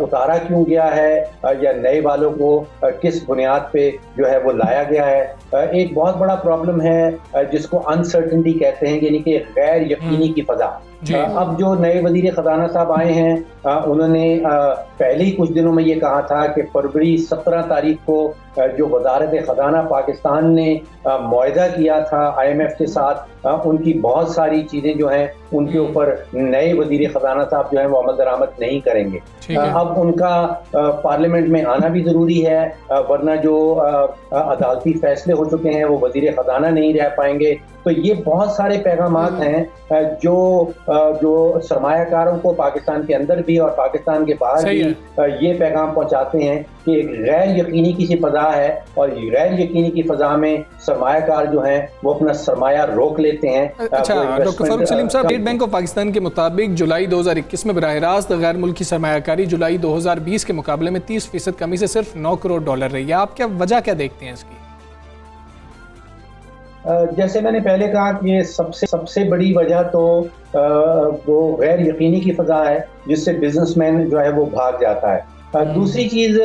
उतारा क्यों गया है या नए वालों को किस बुनियाद पे जो है वो लाया गया है। एक बहुत बड़ा प्रॉब्लम है जिसको अनसर्टेनिटी कहते हैं, यानी कि गैर यकीनी की फ़ज़ा। अब जो नए वज़ीर ख़जाना साहब आए हैं उन्होंने पहले ही कुछ दिनों में ये कहा था कि फरवरी 17 तारीख को जो वजारत ख़जाना पाकिस्तान ने मुआहदा किया था IMF के साथ, उनकी बहुत सारी चीज़ें जो हैं उनके ऊपर नए वजीर खजाना साहब जो है वो अमल दरामद नहीं करेंगे। अब उनका पार्लियामेंट में आना भी ज़रूरी है, वरना जो अदालती फैसले हो चुके हैं वो वजीर खजाना नहीं रह पाएंगे। तो ये बहुत सारे पैगामात हैं जो सरमायाकारों को पाकिस्तान के अंदर भी और पाकिस्तान के बाहर भी ये पैगाम पहुंचाते हैं कि एक गैर यकीनी की सी फ़ज़ा है और गैर यकीनी की फ़ज़ा में सरमायाकार जो हैं वो अपना सरमाया रोक लेते हैं। अच्छा डॉक्टर फारूक सलीम साहब, स्टेट बैंक ऑफ पाकिस्तान के मुताबिक जुलाई 2021 में बराह रास्त गैर मुल्की सरमायाकारी जुलाई 2020 के मुकाबले में 30% कमी से सिर्फ $9 करोड़ रही है। आप क्या वजह क्या देखते हैं इसकी? जैसे मैंने पहले कहा कि ये सबसे बड़ी वजह तो वो गैर यकीनी की फ़ज़ा है जिससे बिजनेसमैन जो है वो भाग जाता है। दूसरी चीज़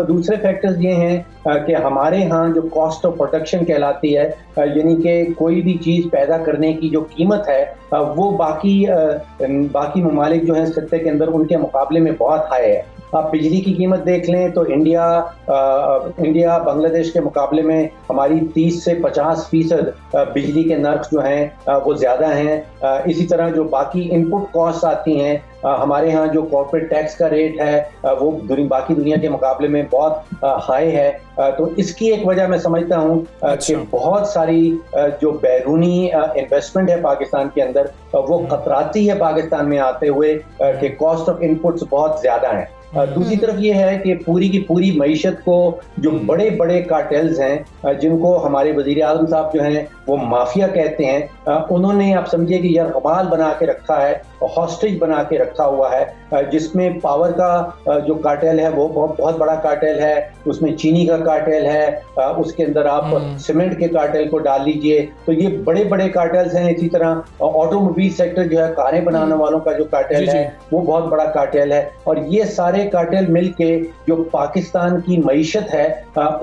दूसरे फैक्टर्स ये हैं कि हमारे यहाँ जो कॉस्ट ऑफ प्रोडक्शन कहलाती है, यानी कि कोई भी चीज़ पैदा करने की जो कीमत है वो बाकी ममालिक जो हैं इस खत्ते के अंदर उनके मुकाबले में बहुत हाई है। आप बिजली की कीमत देख लें तो इंडिया बांग्लादेश के मुकाबले में हमारी 30 से 50% बिजली के नर्ख जो हैं वो ज़्यादा हैं। इसी तरह जो बाकी इनपुट कॉस्ट आती हैं, हमारे यहाँ जो कॉर्पोरेट टैक्स का रेट है वो बाकी दुनिया के मुकाबले में बहुत हाई है। तो इसकी एक वजह मैं समझता हूँ कि बहुत सारी जो बैरूनी इन्वेस्टमेंट है पाकिस्तान के अंदर वो खतराती है पाकिस्तान में आते हुए कि कॉस्ट ऑफ इनपुट्स बहुत ज़्यादा हैं। दूसरी तरफ ये है कि पूरी की पूरी मईशत को जो बड़े बड़े कार्टेल्स हैं जिनको हमारे वजीर आज़म साहब जो हैं वो माफिया कहते हैं, उन्होंने आप समझिए कि यरगमाल बना के रखा है, हॉस्टेज बना के रखा हुआ है, जिसमें पावर का जो कार्टेल है वो बहुत बड़ा कार्टेल है, उसमें चीनी का कार्टेल है, उसके अंदर आप सीमेंट के कार्टेल को डाल लीजिए। तो ये बड़े बड़े कार्टेल्स हैं। इसी तरह ऑटोमोबाइल सेक्टर जो है, कारें बनाने वालों का जो कार्टेल है वो बहुत बड़ा कार्टेल है। और ये सारे कार्टेल मिलके जो पाकिस्तान की मईशत है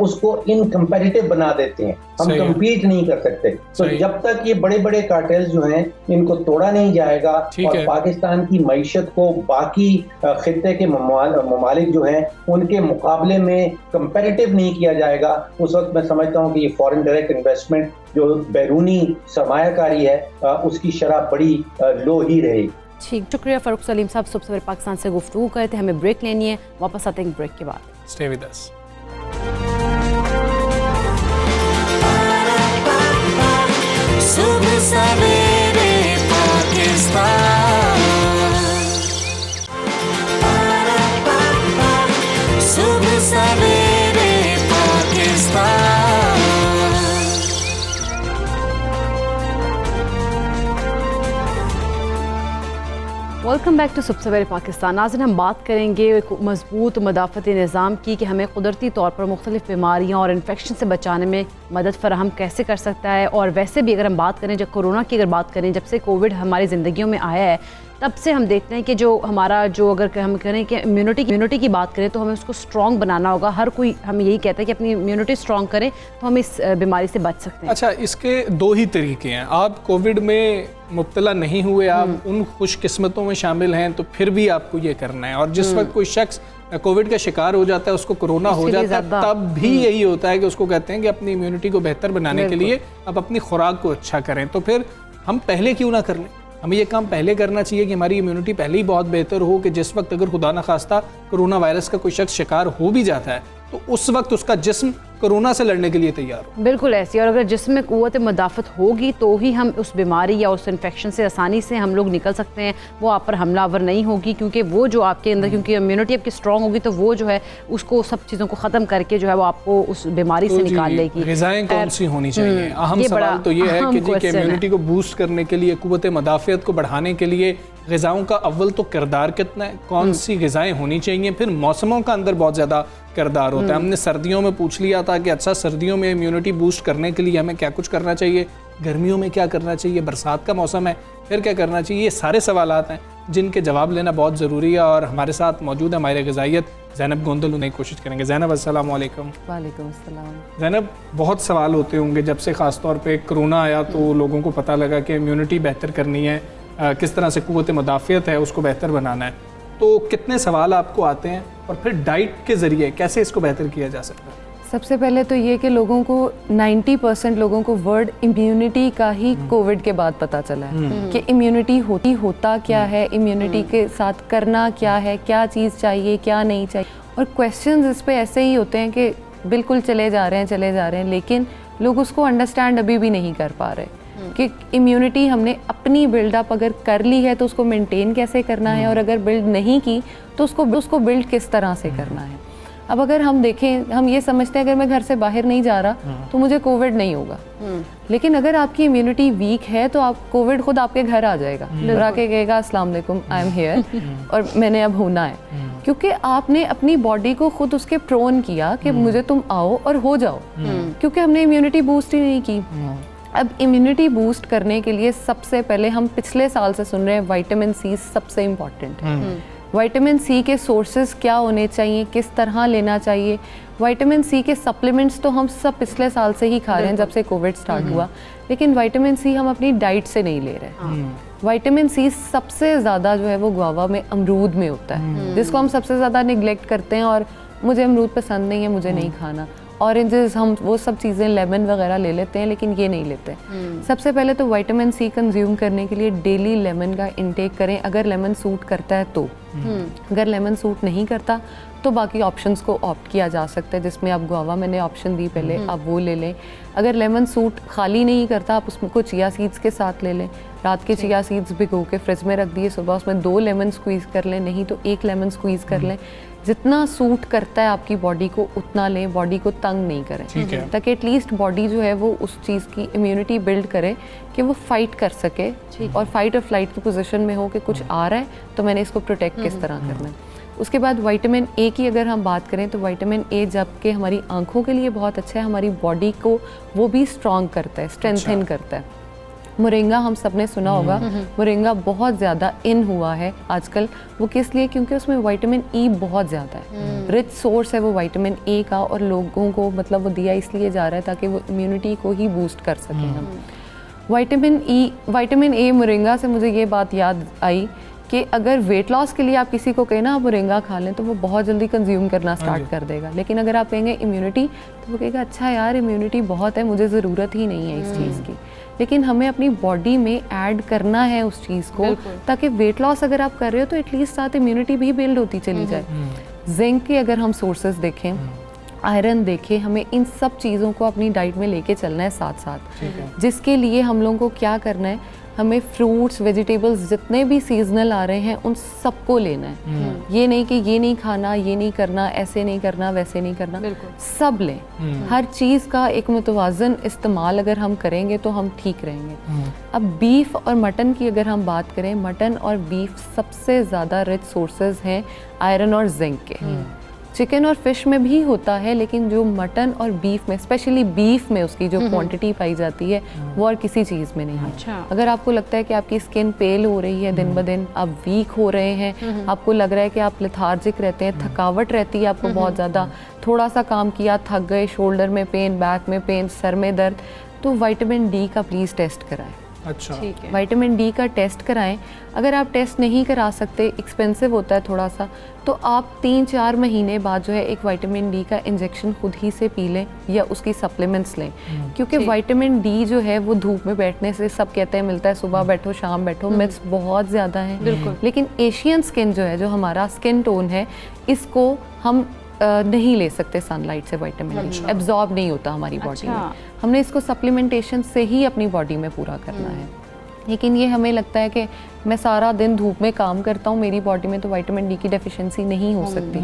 उसको इनकम्पेरेटिव बना देते हैं। हम कम्पीट नहीं कर सकते। तो जब तक ये बड़े बड़े कार्टेल्स जो हैं इनको तोड़ा नहीं जाएगा और पाकिस्तान की मईशत को बाकी खित्ते के ममालिक जो हैं उनके मुकाबले में कंपैरेटिव नहीं किया जाएगा, उस वक्त मैं समझता हूँ कि ये फॉरेन डायरेक्ट इन्वेस्टमेंट जो बैरूनी सरमायाकारी है उसकी शरह बड़ी लो ही रहेगी। ठीक, शुक्रिया फारूक सलीम साहब। सुबह सवेरे पाकिस्तान से गुफ्तगू करे थे। हमें ब्रेक लेनी है, वापस आते हैं ब्रेक के बाद। Stay with us. सुबह सवेरे पाकिस्तान, सुबह सवेरे पाकिस्तान। वेलकम बैक टू सुबह सवेरे पाकिस्तान। आज हम बात करेंगे एक मजबूत मदाफ़ती निज़ाम की कि हमें कुदरती तौर पर मुख्तलिफ़ बीमारियाँ और इन्फेक्शन से बचाने में मदद फराहम कैसे कर सकता है। और वैसे भी अगर हम बात करें, जब कोरोना की अगर बात करें, जब से कोविड हमारी ज़िंदगियों में आया है तब से हम देखते हैं कि जो हमारा जो अगर हम करें कि इम्यूनिटी की बात करें तो हमें उसको स्ट्रॉन्ग बनाना होगा। हर कोई हम यही कहता है कि अपनी इम्यूनिटी स्ट्रॉन्ग करें तो हम इस बीमारी से बच सकते हैं। अच्छा, इसके दो ही तरीके हैं। आप कोविड में मुब्तला नहीं हुए, आप उन खुशकिस्मतों में शामिल हैं तो फिर भी आपको ये करना है। और जिस वक्त कोई शख्स कोविड का शिकार हो जाता है, उसको कोरोना हो जाता है, तब भी यही होता है कि उसको कहते हैं कि अपनी इम्यूनिटी को बेहतर बनाने के लिए आप अपनी खुराक को अच्छा करें। तो फिर हम पहले क्यों ना कर लें? हमें ये काम पहले करना चाहिए कि हमारी इम्यूनिटी पहले ही बहुत बेहतर हो कि जिस वक्त अगर खुदा न खास्ता कोरोना वायरस का कोई शख्स शिकार हो भी जाता है तो उस वक्त उसका जिस्म कोरोना से लड़ने के लिए तैयार हो। बिल्कुल ऐसी। और अगर जिस्म में क़ुव्वत मदाफ़त होगी तो ही हम उस बीमारी या उस इन्फेक्शन से आसानी से हम लोग निकल सकते हैं। वो आप पर हमलावर नहीं होगी क्योंकि वो जो आपके अंदर, क्योंकि इम्यूनिटी आपकी स्ट्रॉन्ग होगी तो वो जो है उसको सब चीज़ों को ख़त्म करके जो है वो आपको उस बीमारी से निकाल लेगी। ग़िज़ाएं कौन सी होनी चाहिए? अहम सवाल तो ये है कि जी के इम्यूनिटी को बूस्ट करने के लिए, क़ुव्वत मदाफ़त को बढ़ाने के लिए ग़िज़ाओं का अव्वल तो किरदार कितना है, कौन सी ग़िज़ाएं होनी चाहिए, फिर मौसमों का अंदर बहुत ज़्यादा किरदार होता है। हमने सर्दियों में पूछ लिया था कि अच्छा सर्दियों में इम्यूनिटी बूस्ट करने के लिए हमें क्या कुछ करना चाहिए, गर्मियों में क्या करना चाहिए, बरसात का मौसम है फिर क्या करना चाहिए। ये सारे सवालात हैं जिनके जवाब लेना बहुत ज़रूरी है। और हमारे साथ मौजूद है माहिर ग़िज़ाइयत ज़ैनब गोंदल, उन्हें कोशिश करेंगे। ज़ैनब अस्सलाम वालेकुम। वालेकुम अस्सलाम। ज़ैनब, बहुत सवाल होते होंगे जब से ख़ास तौर पे कोरोना आया तो लोगों को पता लगा कि इम्यूनिटी बेहतर करनी है, किस तरह से क़ुव्वत मदाफ़ियत है उसको बेहतर बनाना है। तो कितने सवाल आपको आते हैं और फिर डाइट के ज़रिए कैसे इसको बेहतर किया जा सकता है? सबसे पहले तो ये कि लोगों को 90% लोगों को वर्ड इम्यूनिटी का ही कोविड के बाद पता चला है कि इम्यूनिटी होता क्या है, इम्यूनिटी के साथ करना क्या है, क्या चीज़ चाहिए क्या नहीं चाहिए। और क्वेश्चंस इस पे ऐसे ही होते हैं कि बिल्कुल चले जा रहे हैं, लेकिन लोग उसको अंडरस्टैंड अभी भी नहीं कर पा रहे कि इम्यूनिटी हमने अपनी बिल्डअप अगर कर ली है तो उसको मेंटेन कैसे करना है, और अगर बिल्ड नहीं की तो उसको बिल्ड किस तरह से करना है। अब अगर हम देखें, हम ये समझते हैं अगर मैं घर से बाहर नहीं जा रहा तो मुझे कोविड नहीं होगा, लेकिन अगर आपकी इम्यूनिटी वीक है तो आप कोविड खुद आपके घर आ जाएगा, डर आके कहेगा अस्सलाम वालेकुम आई एम हियर और मैंने अब होना है, क्योंकि आपने अपनी बॉडी को खुद उसके प्रोन किया कि मुझे तुम आओ और हो जाओ, क्योंकि हमने इम्यूनिटी बूस्ट ही नहीं की। अब इम्यूनिटी बूस्ट करने के लिए सबसे पहले हम पिछले साल से सुन रहे हैं विटामिन सी सबसे इम्पॉर्टेंट है। विटामिन सी के सोर्सेज क्या होने चाहिए, किस तरह लेना चाहिए। विटामिन सी के सप्लीमेंट्स तो हम सब पिछले साल से ही खा रहे हैं जब से कोविड स्टार्ट हुआ, लेकिन विटामिन सी हम अपनी डाइट से नहीं ले रहे। विटामिन सी सबसे ज़्यादा जो है वो गुआवा में, अमरूद में होता है, जिसको हम सबसे ज़्यादा निगलेक्ट करते हैं। और मुझे अमरूद पसंद नहीं है, मुझे नहीं खाना। ऑरेंजेस हम वो सब चीज़ें, लेमन वगैरह ले लेते हैं, लेकिन ये नहीं लेते। सबसे पहले तो विटामिन सी कंज्यूम करने के लिए डेली लेमन का इंटेक करें, अगर लेमन सूट करता है तो। अगर लेमन सूट नहीं करता तो बाकी ऑप्शंस को ऑप्ट किया जा सकता है, जिसमें आप गुआवा मैंने ऑप्शन दी पहले, आप वो ले लें। अगर लेमन सूट खाली नहीं करता आप उसको चिया सीड्स के साथ ले लें। रात के चिया सीड्स भिगो के फ्रिज में रख दिए, सुबह उसमें 2 लेमन स्क्वीज़ कर लें, नहीं तो 1 लेमन स्क्वीज़ कर लें। जितना सूट करता है आपकी बॉडी को उतना लें, बॉडी को तंग नहीं करें, ताकि एटलीस्ट बॉडी जो है वो उस चीज़ की इम्यूनिटी बिल्ड करे कि वो फाइट कर सके और फाइट और फ्लाइट की पोजीशन में हो कि कुछ आ रहा है तो मैंने इसको प्रोटेक्ट किस तरह करना है। उसके बाद विटामिन ए की अगर हम बात करें तो विटामिन ए जबकि हमारी आँखों के लिए बहुत अच्छा है, हमारी बॉडी को वो भी स्ट्रॉन्ग करता है, स्ट्रेंथन करता है। मोरिंगा हम सब ने सुना होगा, मोरिंगा बहुत ज़्यादा इन हुआ है आजकल। वो किस लिए? क्योंकि उसमें विटामिन ई बहुत ज़्यादा है, रिच सोर्स है वो विटामिन ए का, और लोगों को मतलब वो दिया इसलिए जा रहा है ताकि वो इम्यूनिटी को ही बूस्ट कर सकें हम। विटामिन ए मोरिंगा से मुझे ये बात याद आई कि अगर वेट लॉस के लिए आप किसी को कहें ना आप मोरिंगा खा लें तो वो बहुत जल्दी कंज्यूम करना स्टार्ट कर देगा, लेकिन अगर आप कहेंगे इम्यूनिटी तो वो कहेगा अच्छा यार इम्यूनिटी बहुत है, मुझे ज़रूरत ही नहीं है इस चीज़ की। लेकिन हमें अपनी बॉडी में ऐड करना है उस चीज़ को, ताकि वेट लॉस अगर आप कर रहे हो तो एटलीस्ट साथ इम्यूनिटी भी बिल्ड होती चली जाए। जिंक के अगर हम सोर्सेज देखें, आयरन देखें, हमें इन सब चीज़ों को अपनी डाइट में लेके चलना है साथ साथ, जिसके लिए हम लोगों को क्या करना है, हमें फ्रूट्स वेजिटेबल्स जितने भी सीजनल आ रहे हैं उन सबको लेना है। ये नहीं कि ये नहीं खाना, ये नहीं करना, ऐसे नहीं करना, वैसे नहीं करना, सब लें। हर चीज़ का एक मुतवाज़न इस्तेमाल अगर हम करेंगे तो हम ठीक रहेंगे। अब बीफ और मटन की अगर हम बात करें, मटन और बीफ सबसे ज़्यादा रिच सोर्सेज हैं आयरन और जिंक के। चिकन और फिश में भी होता है, लेकिन जो मटन और बीफ में, स्पेशली बीफ में उसकी जो क्वांटिटी पाई जाती है वो और किसी चीज़ में नहीं है। अगर आपको लगता है कि आपकी स्किन पेल हो रही है दिन ब दिन, आप वीक हो रहे हैं, आपको लग रहा है कि आप लेथार्जिक रहते हैं, थकावट रहती है आपको बहुत ज़्यादा, थोड़ा सा काम किया थक गए, शोल्डर में पेन, बैक में पेन, सर में दर्द, तो विटामिन डी का प्लीज़ टेस्ट कराएं। अच्छा, विटामिन डी का टेस्ट कराएं। अगर आप टेस्ट नहीं करा सकते, एक्सपेंसिव होता है थोड़ा सा, तो आप 3-4 महीने बाद जो है एक विटामिन डी का इंजेक्शन खुद ही से पी लें या उसकी सप्लीमेंट्स लें, क्योंकि विटामिन डी जो है वो धूप में बैठने से सब कहते हैं मिलता है, सुबह बैठो शाम बैठो, मिथ्स बहुत ज़्यादा हैं। लेकिन एशियन स्किन जो है, जो हमारा स्किन टोन है, इसको हम नहीं ले सकते सनलाइट से, विटामिन डी एब्जॉर्ब नहीं होता हमारी बॉडी में, हमने इसको सप्लीमेंटेशन से ही अपनी बॉडी में पूरा करना है। लेकिन ये हमें लगता है कि मैं सारा दिन धूप में काम करता हूँ, मेरी बॉडी में तो विटामिन डी की डेफिशिएंसी नहीं हो सकती।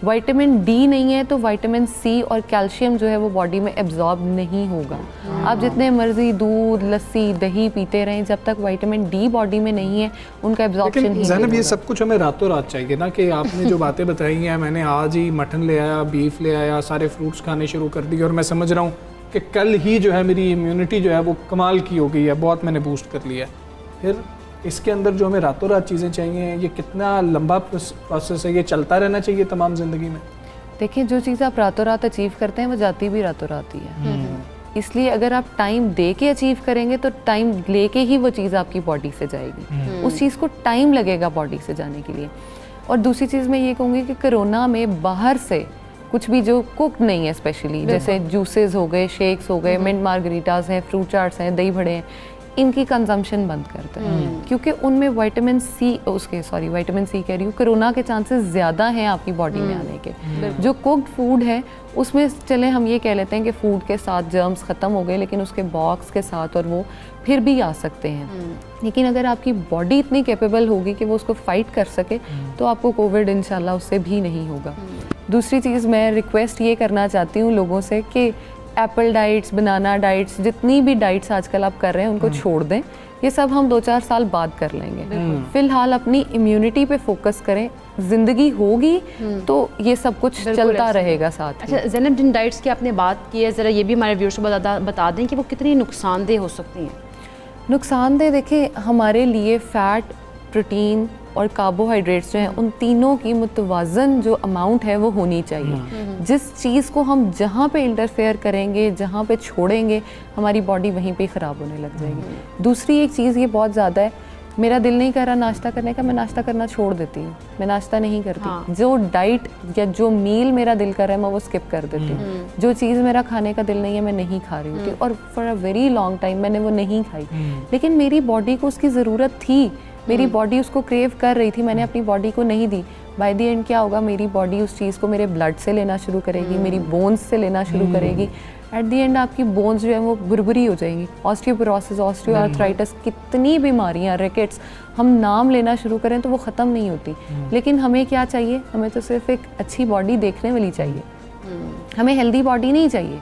विटामिन डी नहीं है तो विटामिन सी और कैल्शियम जो है वो बॉडी में एब्जॉर्ब नहीं होगा। आप जितने मर्जी दूध, लस्सी, दही पीते रहें, जब तक विटामिन डी बॉडी में नहीं है उनका एब्जॉर्प्शन ही ज़ैनब, ये सब कुछ हमें रातों रात चाहिए ना, कि आपने जो बातें बताई हैं, मैंने आज ही मटन ले आया, बीफ ले आया, सारे फ्रूट्स खाने शुरू कर दिए और मैं समझ रहा हूँ कि कल ही जो है मेरी इम्यूनिटी जो है वो कमाल की हो गई है, बहुत मैंने बूस्ट कर लिया है। फिर इसके अंदर जो हमें रातों रात चीज़ें चाहिए, ये कितना लंबा प्रोसेस है, ये चलता रहना चाहिए तमाम ज़िंदगी में? देखिए, जो चीज़ आप रातों रात अचीव करते हैं वो जाती भी रातों रात ही है। इसलिए अगर आप टाइम दे के अचीव करेंगे तो टाइम लेके ही वो चीज़ आपकी बॉडी से जाएगी, उस चीज़ को टाइम लगेगा बॉडी से जाने के लिए। और दूसरी चीज़ मैं ये कहूँगी कि कोरोना में बाहर से कुछ भी जो कुक नहीं है स्पेशली, जैसे जूसेस हो गए, शेक्स हो गए, मिंट मार्गरीटास हैं, फ्रूट चाट्स हैं, दही बड़े हैं, इनकी कंजम्पशन बंद करते हैं क्योंकि उनमें विटामिन सी कह रही हूँ, कोरोना के चांसेस ज़्यादा हैं आपकी बॉडी में आने के। जो कुक्ड फूड है उसमें चले हम ये कह लेते हैं कि फूड के साथ जर्म्स ख़त्म हो गए, लेकिन उसके बॉक्स के साथ और वो फिर भी आ सकते हैं। लेकिन अगर आपकी बॉडी इतनी कैपेबल होगी कि वो उसको फाइट कर सके तो आपको कोविड इंशाल्लाह उससे भी नहीं होगा। दूसरी चीज़ मैं रिक्वेस्ट ये करना चाहती हूँ लोगों से कि एप्पल डाइट्स, बनाना डाइट्स, जितनी भी डाइट्स आजकल आप कर रहे हैं उनको छोड़ दें। ये सब हम 2-4 साल बाद कर लेंगे। फिलहाल अपनी इम्यूनिटी पे फोकस करें, जिंदगी होगी तो ये सब कुछ चलता रहेगा साथ। अच्छा ज़ैनब, जिन डाइट्स की आपने बात की है, ज़रा ये भी हमारे व्यूअर्स को बता दें कि वो कितनी नुकसानदेह हो सकती हैं। नुकसानदेह देखिए, हमारे लिए फ़ैट, प्रोटीन और कार्बोहाइड्रेट्स जो हैं उन तीनों की मुतवाज़न जो अमाउंट है वो होनी चाहिए। जिस चीज़ को हम जहाँ पे इंटरफेयर करेंगे, जहाँ पे छोड़ेंगे, हमारी बॉडी वहीं पे ख़राब होने लग जाएगी। दूसरी एक चीज़ ये बहुत ज़्यादा है, मेरा दिल नहीं कर रहा नाश्ता करने का, मैं नाश्ता करना छोड़ देती हूँ, मैं नाश्ता नहीं करती। जो डाइट या जो मील मेरा दिल कर रहा है मैं वो स्किप कर देती हूँ। जो चीज़ मेरा खाने का दिल नहीं है मैं नहीं खा रही होती, और for a very long time मैंने वो नहीं खाई, लेकिन मेरी बॉडी को उसकी ज़रूरत थी, मेरी बॉडी उसको क्रेव कर रही थी, मैंने अपनी बॉडी को नहीं दी। बाय द एंड क्या होगा, मेरी बॉडी उस चीज़ को मेरे ब्लड से लेना शुरू करेगी, मेरी बोन्स से लेना शुरू करेगी। एट द एंड आपकी बोन्स जो है वो बुरबुरी हो जाएंगी। ऑस्टियोपोरोसिस, ऑस्टियोआर्थराइटिस, कितनी बीमारियां, रिकेट्स, हम नाम लेना शुरू करें तो वो ख़त्म नहीं होती। लेकिन हमें क्या चाहिए, हमें तो सिर्फ एक अच्छी बॉडी देखने वाली चाहिए, हमें हेल्दी बॉडी नहीं चाहिए।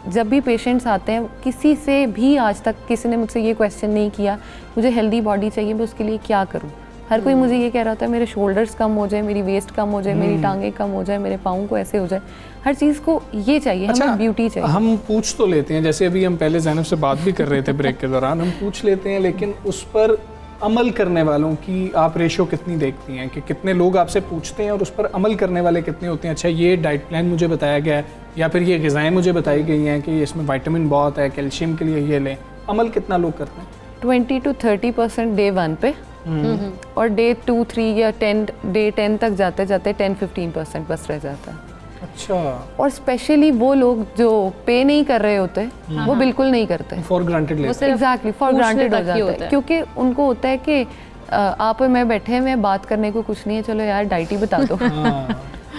जब भी पेशेंट्स आते हैं, किसी से भी आज तक किसी ने मुझसे ये क्वेश्चन नहीं किया मुझे हेल्दी बॉडी चाहिए, मैं उसके लिए क्या करूं। हर कोई मुझे ये कह रहा था मेरे शोल्डर्स कम हो जाए, मेरी वेस्ट कम हो जाए, मेरी टांगें कम हो जाए, मेरे पाँव को ऐसे हो जाए। हर चीज़ को ये चाहिए, हमें ब्यूटी चाहिए। हम पूछ तो लेते हैं, जैसे अभी हम पहले ज़ैनब से बात भी कर रहे थे ब्रेक के दौरान, हम पूछ लेते हैं, लेकिन उस पर अमल करने वालों की आप रेशो कितनी देखती हैं कि कितने लोग आपसे पूछते हैं और उस पर अमल करने वाले कितने होते हैं? अच्छा ये डाइट प्लान मुझे बताया गया है या फिर ये ग़िज़ाएँ मुझे बताई गई हैं कि इसमें विटामिन बहुत है, कैल्शियम के लिए ये लें, अमल कितना लोग करते हैं? 20 to 30% डे 1 पे, और डे 2, 3 या 10 तक जाते जाते 10-15% बस रह जाता है। अच्छा। और स्पेशली वो लोग जो पे नहीं कर रहे होते वो बिल्कुल नहीं करते, फॉर ग्रांटेड लेते हैं। एग्जैक्टली, फॉर ग्रांटेड हो जाता है, क्योंकि उनको होता है कि आप और मैं बैठे हैं, बात करने को कुछ नहीं है, चलो यार डाइट ही बता दो।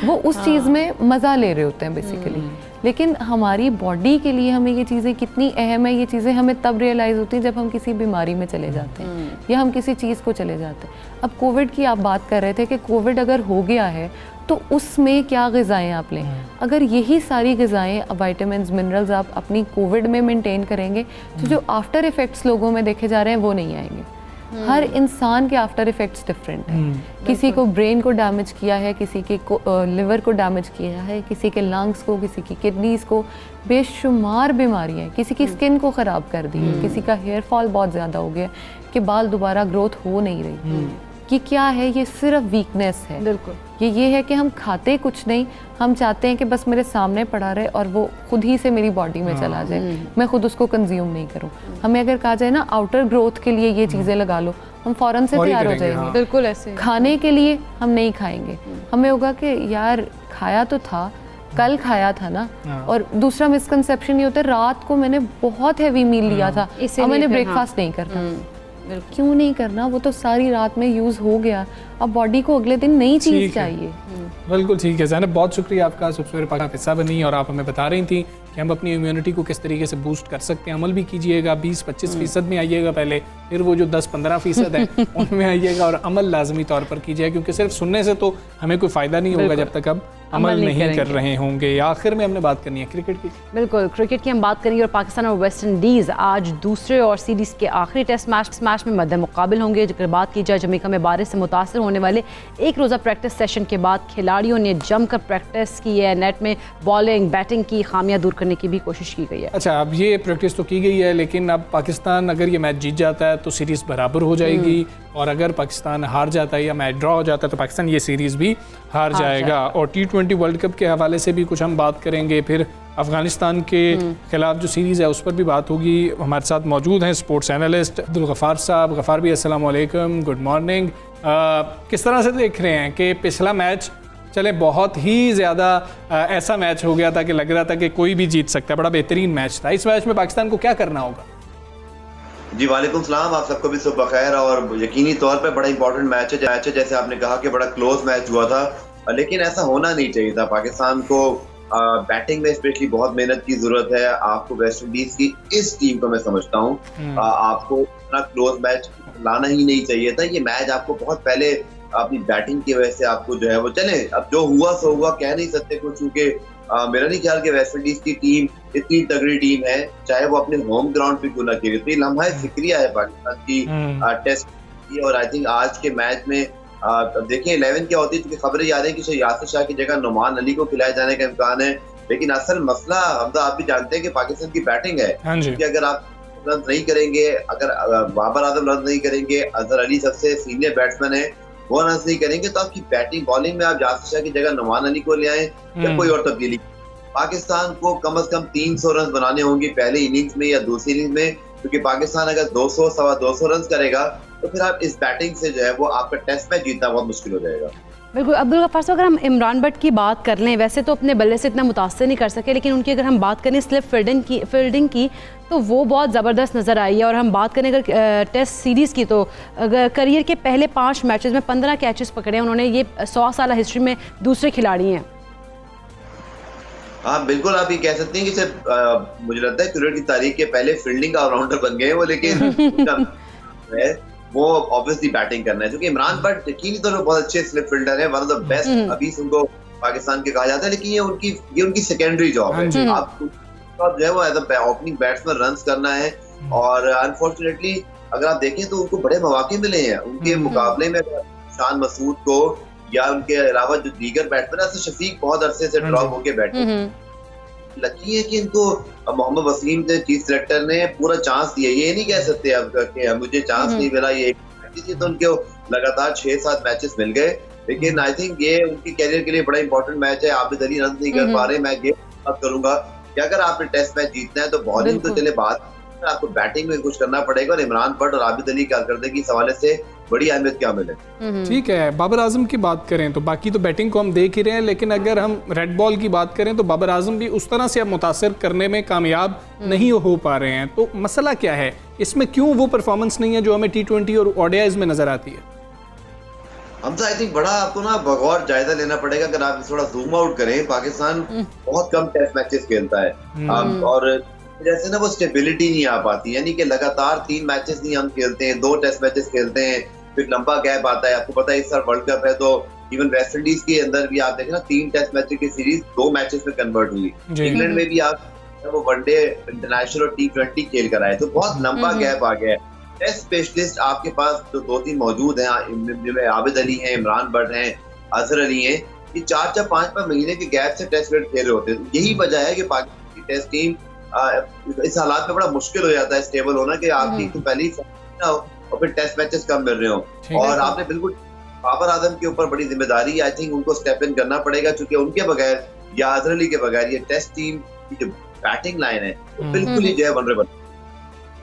वो उस चीज़ में मज़ा ले रहे होते हैं बेसिकली। लेकिन हमारी बॉडी के लिए हमें ये चीज़ें कितनी अहम है, ये चीज़ें हमें तब रियलाइज़ होती हैं जब हम किसी बीमारी में चले जाते हैं या हम किसी चीज़ को चले जाते हैं। अब कोविड की आप बात कर रहे थे कि कोविड अगर हो गया है तो उसमें क्या ग़िज़ाएँ आप लें। अगर यही सारी ग़िज़ाएँ, विटामिन्स, मिनरल्स आप अपनी कोविड में मेंटेन करेंगे तो जो आफ्टर इफ़ेक्ट्स लोगों में देखे जा रहे हैं वो नहीं आएंगे। हर इंसान के आफ्टर इफ़ेक्ट्स डिफरेंट हैं। किसी को ब्रेन को डैमेज किया है, किसी के लिवर को डैमेज किया है, किसी के लंग्स को, किसी की किडनीज़ को, बेशुमार बीमारियाँ, किसी की स्किन को ख़राब कर दी है, किसी का हेयर फॉल बहुत ज़्यादा हो गया कि बाल दोबारा ग्रोथ हो नहीं रही। ये क्या है? ये सिर्फ वीकनेस है। बिल्कुल, ये है कि हम खाते कुछ नहीं, हम चाहते हैं कि बस मेरे सामने पड़ा रहे और वो खुद ही से मेरी बॉडी में चला जाए, मैं खुद उसको कंज्यूम नहीं करूं। हमें अगर कहा जाए ना आउटर ग्रोथ के लिए ये चीज़ें लगा लो, हम फ़ौरन से तैयार हो जाएंगे। बिल्कुल ऐसे। खाने के लिए हम नहीं खाएंगे, हमें होगा कि यार खाया तो था, कल खाया था ना। और दूसरा मिसकंसेप्शन ये होता है, रात को मैंने बहुत हैवी मील लिया था और मैंने ब्रेकफास्ट नहीं करना। क्यों नहीं करना? वो तो सारी रात में यूज़ हो गया, अब बॉडी को अगले दिन नई चीज़ चाहिए। बिल्कुल ठीक है ज़ैनब, बहुत शुक्रिया आपका सबसे पहले हिस्सा बनी और आप हमें बता रही थी कि हम अपनी इम्यूनिटी को किस तरीके से बूस्ट कर सकते हैं। अमल भी कीजिएगा, 20-25% में आइएगा पहले, फिर वो जो 10-15% है उनमें आइएगा और अमल लाजमी तौर पर कीजिएगा, क्योंकि सिर्फ सुनने से तो हमें कोई फ़ायदा नहीं होगा जब तक अब अमल नहीं कर रहे होंगे। आखिर में हमने बात करनी है क्रिकेट की। बिल्कुल, क्रिकेट की हम बात करेंगे और पाकिस्तान और वेस्ट इंडीज़ आज दूसरे और सीरीज़ के आखिरी टेस्ट मैच में मद्दे मुकाबिल होंगे। अगर बात की जाए जमैका में बारिश से मुतासर होने वाले एक रोज़ा प्रैक्टिस सेशन के बाद खिलाड़ियों ने जमकर प्रैक्टिस की है, नेट में बॉलिंग बैटिंग की खामियां दूर करने की भी कोशिश की गई है। अच्छा, अब ये प्रैक्टिस तो की गई है, लेकिन अब पाकिस्तान अगर ये मैच जीत जाता है तो सीरीज़ बराबर हो जाएगी, और अगर पाकिस्तान हार जाता है या मैच ड्रॉ हो जाता है तो पाकिस्तान ये सीरीज़ भी हार जाएगा। और T20 वर्ल्ड कप के हवाले से भी कुछ हम बात करेंगे, फिर अफ़गानिस्तान के खिलाफ जो सीरीज़ है उस पर भी बात होगी। हमारे साथ मौजूद हैं स्पोर्ट्स एनालिस्ट अब्दुल गफ़ार साहब। गफ़ार भी अस्सलाम वालेकुम, गुड मॉर्निंग। किस तरह से देख रहे हैं कि पिछला मैच चले बहुत ही ज़्यादा ऐसा मैच हो गया था कि लग रहा था कि कोई भी जीत सकता है, बड़ा बेहतरीन मैच था। इस मैच में पाकिस्तान को क्या करना होगा? जी वालेकुम सलाम, आप सबको भी सुबह खैर। और यकीनी तौर पे बड़ा इंपॉर्टेंट मैच है, जैसे आपने कहा कि बड़ा क्लोज मैच हुआ था, लेकिन ऐसा होना नहीं चाहिए था। पाकिस्तान को बैटिंग में स्पेशली बहुत मेहनत की जरूरत है। आपको वेस्ट इंडीज की इस टीम को मैं समझता हूँ आपको इतना क्लोज मैच लाना ही नहीं चाहिए था। ये मैच आपको बहुत पहले अपनी बैटिंग की वजह से आपको जो है वो चले, अब जो हुआ सो हुआ, कह नहीं सकते कुछ, क्योंकि मेरा नहीं ख्याल कि वेस्ट इंडीज की टीम इतनी तगड़ी टीम है, चाहे वो अपने होम ग्राउंड पे क्यों ना खेले। तो ये लम्हा फिक्रिया है पाकिस्तान की टेस्ट की। और आई थिंक आज के मैच में देखिए 11 क्या होती है, क्योंकि खबरें आ रही है कि यासिर शाह की जगह नुमान अली को खिलाए जाने का इम्कान है, लेकिन असल मसला हम तो आप भी जानते हैं कि पाकिस्तान की बैटिंग है। क्योंकि अगर आप रन नहीं करेंगे, अगर बाबर आजम रन नहीं करेंगे, अजहर अली सबसे सीनियर बैट्समैन है, वो रन नहीं करेंगे, तो आपकी बैटिंग बॉलिंग में आप यासिर शाह की जगह नुमान अली को ले आए या कोई और तब्दीली। पाकिस्तान को कम से कम 300 रन बनाने होंगे पहले इनिंग्स में या दूसरी इनिंग्स में, क्योंकि पाकिस्तान अगर 200 सवा 200 रन करेगा तो फिर आप इस बैटिंग से जो है वो आपका टेस्ट मैच जीतना बहुत मुश्किल हो जाएगा। बिल्कुल। अब्दुल गफ्फार साहब, अगर हम इमरान भट्ट की बात कर लें, वैसे तो अपने बल्ले से इतना मुतासर नहीं कर सके, लेकिन उनकी अगर हम बात करें स्लिप फील्डिंग की तो वो बहुत ज़बरदस्त नज़र आई है। और हम बात करें अगर टेस्ट सीरीज़ की, तो अगर करियर के पहले 5 मैचेस में 15 कैचेस पकड़े हैं उन्होंने, ये 100 साल हिस्ट्री में दूसरे खिलाड़ी हैं। हाँ बिल्कुल, आप ये कह सकते हैं कि सिर्फ मुझे लगता है क्रिकेट की तारीख के पहले फील्डिंग का ऑलराउंडर बन गए वो, लेकिन वो ऑब्वियसली बैटिंग करना है, क्योंकि इमरान भट्ट यकीनी तौर पर बहुत अच्छे स्लिप फील्डर है, वन ऑफ द बेस्ट अभी उनको पाकिस्तान के कहा जाता है, लेकिन ये उनकी सेकेंडरी जॉब है। आपको जो है वो as a opening batsman runs करना है, और अनफॉर्चुनेटली अगर आप देखें तो उनको बड़े मौके मिले हैं उनके मुकाबले में। शान मसूद को या उनके अलावा जो दीगर बैट्समैन है, शफीक बहुत अरसे से ड्रॉप होके बैठे, लकी है कि इनको मोहम्मद वसीम के चीफ सेलेक्टर ने पूरा चांस दिया। ये नहीं कह सकते अब कि मुझे चांस नहीं मिला, ये तो उनके लगातार 6-7 मैचेस मिल गए, लेकिन आई थिंक ये उनके कैरियर के लिए बड़ा इंपॉर्टेंट मैच है। आबिद अली रन नहीं कर पा रहे, मैं ये बात करूंगा कि अगर आपने टेस्ट मैच जीतना है तो बॉलिंग तो चले बात, आपको बैटिंग में कुछ करना पड़ेगा। और इमरान भट्ट और आबिद अली कारकर्दगी के हवाले से बड़ी अहमियत क्या मिले। ठीक है, बाबर आजम की बात करें तो बाकी तो बैटिंग को हम देख ही रहे हैं, लेकिन अगर हम रेड बॉल की बात करें तो बाबर आजम भी उस तरह से अब मुतासर करने में कामयाब नहीं हो पा रहे हैं। तो मसला क्या है इसमें, क्यों वो परफॉर्मेंस नहीं है जो हमें T20 और ओडीआईज में नजर आती है? हम तो आई थिंक बड़ा आपको ना बगौर जायजा लेना पड़ेगा। अगर आप थोड़ा जूम आउट करें, पाकिस्तान बहुत कम टेस्ट मैचेस खेलता है, और जैसे ना वो स्टेबिलिटी नहीं आ पाती, यानी कि लगातार 3 मैचेस नहीं हम खेलते हैं, 2 टेस्ट मैचेस खेलते हैं, फिर लंबा गैप आता है। आपको पता है इस साल वर्ल्ड कप है, तो इवन वेस्ट इंडीज के अंदर भी आप देखें ना 3 टेस्ट मैचेस की सीरीज 2 मैचेस में कन्वर्ट हुई। इंग्लैंड में भी आप वो वनडे इंटरनेशनल और T20 खेल कर आए, तो बहुत लंबा गैप आ गया है। टेस्ट स्पेशलिस्ट आपके पास जो 2-3 मौजूद हैं, जिनमें आबिद अली हैं, इमरान भट्ट हैं, अजहर अली हैं, ये 4-4 5-5 महीने के गैप से टेस्ट मैच खेल रहे होते हैं। यही वजह है कि पाकिस्तान की टेस्ट टीम इस हालात में बड़ा मुश्किल हो जाता है स्टेबल होना, कि आपकी तो पहले ही और फिर टेस्ट मैचेस कम मिल रहे हो। और आपने बिल्कुल बाबर आजम के ऊपर बड़ी जिम्मेदारी, आई थिंक उनको स्टेप इन करना पड़ेगा, क्योंकि उनके बगैर या अजहर अली के बगैर ये टेस्ट टीम की जो बैटिंग लाइन है वो बिल्कुल ही जो है वनरेबल।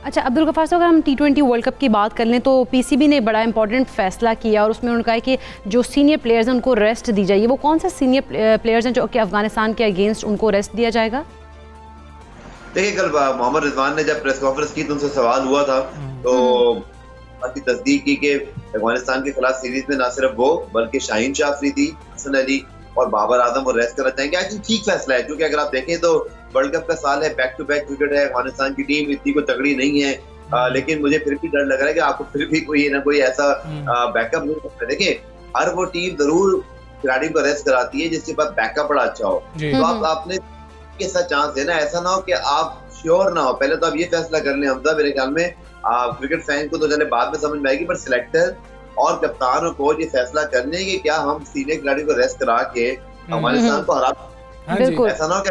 अच्छा अब्दुल गफ्फार साहब, अगर हम T20 वर्ल्ड कप की बात कर लें तो PCB ने बड़ा इंपॉर्टेंट फैसला किया, और उसमें उन्होंने कहा कि जो सीनियर प्लेयर्स हैं उनको रेस्ट दी जाएगी। वो कौन से सीनियर प्लेयर्स हैं जो कि अफगानिस्तान के अगेंस्ट उनको रेस्ट दिया जाएगा? देखिए, कल मोहम्मद रिजवान ने जब प्रेस कॉन्फ्रेंस की तो उनसे सवाल हुआ था, तो बाकी तस्दीक की कि अफगानिस्तान के खिलाफ सीरीज में ना सिर्फ वो बल्कि शाहीन शाह अफरीदी, हसन अली और बाबर आजम वो रेस्ट करना चाहेंगे। आई थिंक ठीक फैसला है, क्योंकि अगर आप देखें तो वर्ल्ड कप का साल है, बैक टू बैक क्रिकेट है, अफगानिस्तान की टीम इतनी को तगड़ी नहीं है, लेकिन मुझे फिर भी डर लग रहा है कि आपको फिर भी कोई ना कोई ऐसा बैकअप नहीं सकता। देखिए, हर वो टीम जरूर खिलाड़ी को रेस्ट कराती है जिसके पास बैकअप बड़ा अच्छा हो, तो आपने ऐसा चांस देना, ऐसा ना हो कि आप श्योर ना हो। पहले तो आप ये फैसला कर लें हमजा, मेरे ख्याल में क्रिकेट फैन को तो चले बाद में समझ में आएगी, पर सिलेक्टर और कप्तान और कोच ये फैसला कर लें कि क्या हम सीनियर खिलाड़ी को रेस्ट करा के अफगानिस्तान को हरा। ऐसा ना हो कि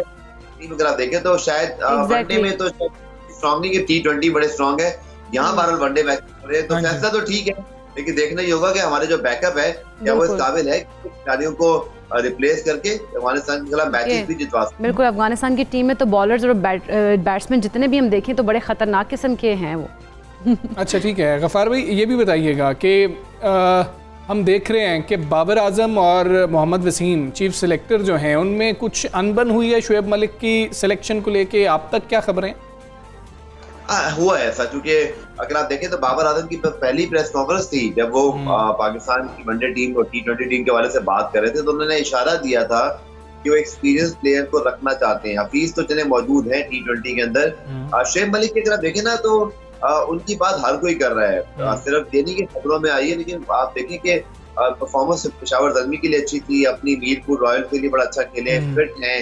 टीम अगर आप देखें तो शायद वनडे में तो स्ट्रॉन्ग नहीं, कि T20 बड़े स्ट्रॉन्ग है, यहाँ बार वनडे मैच हो रहे हैं, तो फैसला तो ठीक है, लेकिन देखना ये होगा कि हमारे जो बैकअप है क्या वो इस काबिल है खिलाड़ियों को रिप्लेस करके अफगानिस्तान के खिलाफ मैचेस भी जितवा सकते। बिल्कुल, अफगानिस्तान की टीम में तो बॉलर्स और बैट्समैन जितने भी हम देखें तो बड़े खतरनाक किस्म के हैं वो। अच्छा ठीक है, गफ्फार भाई ये भी बताइएगा कि हम देख रहे हैं कि बाबर आजम और मोहम्मद वसीम चीफ सेलेक्टर जो हैं उनमें कुछ अनबन हुई है शुएब मलिक की सिलेक्शन को लेके, आप तक क्या खबरें? हुआ है ऐसा, क्योंकि अगर आप देखें तो बाबर आजम की पहली प्रेस कॉन्फ्रेंस थी जब वो पाकिस्तान की वनडे टीम और T20 टीम के हवाले से बात कर रहे थे, तो उन्होंने इशारा दिया था कि वो एक्सपीरियंस प्लेयर को रखना चाहते हैं। हफीज तो चले मौजूद है T20 के अंदर, शुएब मलिक की तरफ देखें ना तो उनकी बात हर कोई कर रहा है, सिर्फ देनी की खबरों में आई है, लेकिन आप देखें कि परफॉर्मेंस पेशावर ज़ल्मी के लिए अच्छी थी, अपनी मीरपुर रॉयल के लिए बड़ा अच्छा खेले, फिट हैं,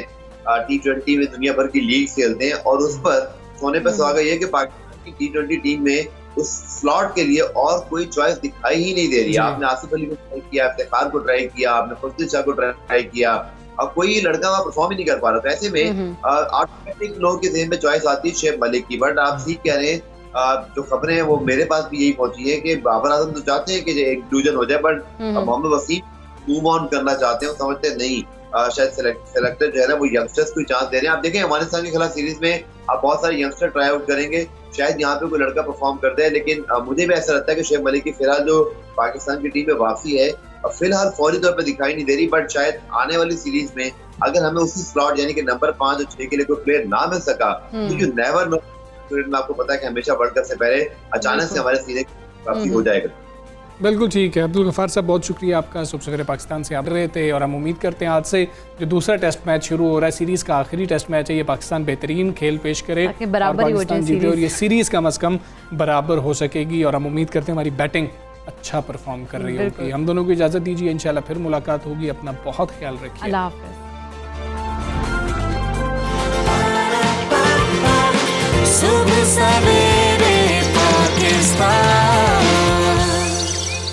T20 में दुनिया भर की लीग खेलते हैं, और उस पर सोने पर सुहागा ये कि पाकिस्तान की T20 टीम में उस स्लॉट के लिए और कोई चॉइस दिखाई ही नहीं दे रही। आपने आसिफ अली को ट्राई किया, इफ्तिखार को ट्राई किया, आपने फजल शाह को ट्राई किया, अब कोई लड़का वहाँ परफॉर्म ही नहीं कर पा रहा था। ऐसे में ऑटोमेटिक लोगों के ज़हन में चॉइस आती है शुएब मलिक की। बट आप ठीक कह रहे हैं, जो खबरें हैं वो मेरे पास भी यही पहुंची है कि बाबर आजम तो चाहते हैं कि एक डिवीजन हो जाए, but Mohammad Wasim move on करना चाहते हैं, समझते नहीं शायद सेलेक्टर जो है ना वो यंगस्टर्स को चांस दे रहे हैं। आप देखें अफगानिस्तान के खिलाफ सीरीज में आप बहुत सारे यंगस्टर ट्राई आउट करेंगे, शायद यहाँ पे कोई लड़का परफॉर्म करता है, लेकिन मुझे भी ऐसा लगता है कि शुएब मलिक की फिलहाल जो पाकिस्तान की टीम में वापसी है फिलहाल फौरी तौर पर दिखाई नहीं दे रही, बट शायद आने वाली सीरीज में अगर हमें उसी स्लॉट यानी कि नंबर 5 और 6 के लिए कोई प्लेयर ना मिल सका तो यू नेवर नो, आपको पता है कि हमेशा वर्ल्ड कप से पहले अचानक से हमारे सीधे वापसी हो जाएगा। बिल्कुल ठीक है अब्दुल गफ्फार साहब, बहुत शुक्रिया आपका। सुबह सवेरे पाकिस्तान से आप रहे थे और हम उम्मीद करते हैं आज से जो दूसरा टेस्ट मैच शुरू हो रहा है, सीरीज़ का आखिरी टेस्ट मैच है, ये पाकिस्तान बेहतरीन खेल पेश करे और पाकिस्तान जीते और ये सीरीज़ कम अज़ कम बराबर हो सकेगी, और हम उम्मीद करते हैं हमारी बैटिंग अच्छा परफॉर्म कर रही होगी। हम दोनों को इजाज़त दीजिए, इंशाल्लाह फिर मुलाकात होगी, अपना बहुत ख्याल रखिए, अल्लाह हाफ़िज़। सुबह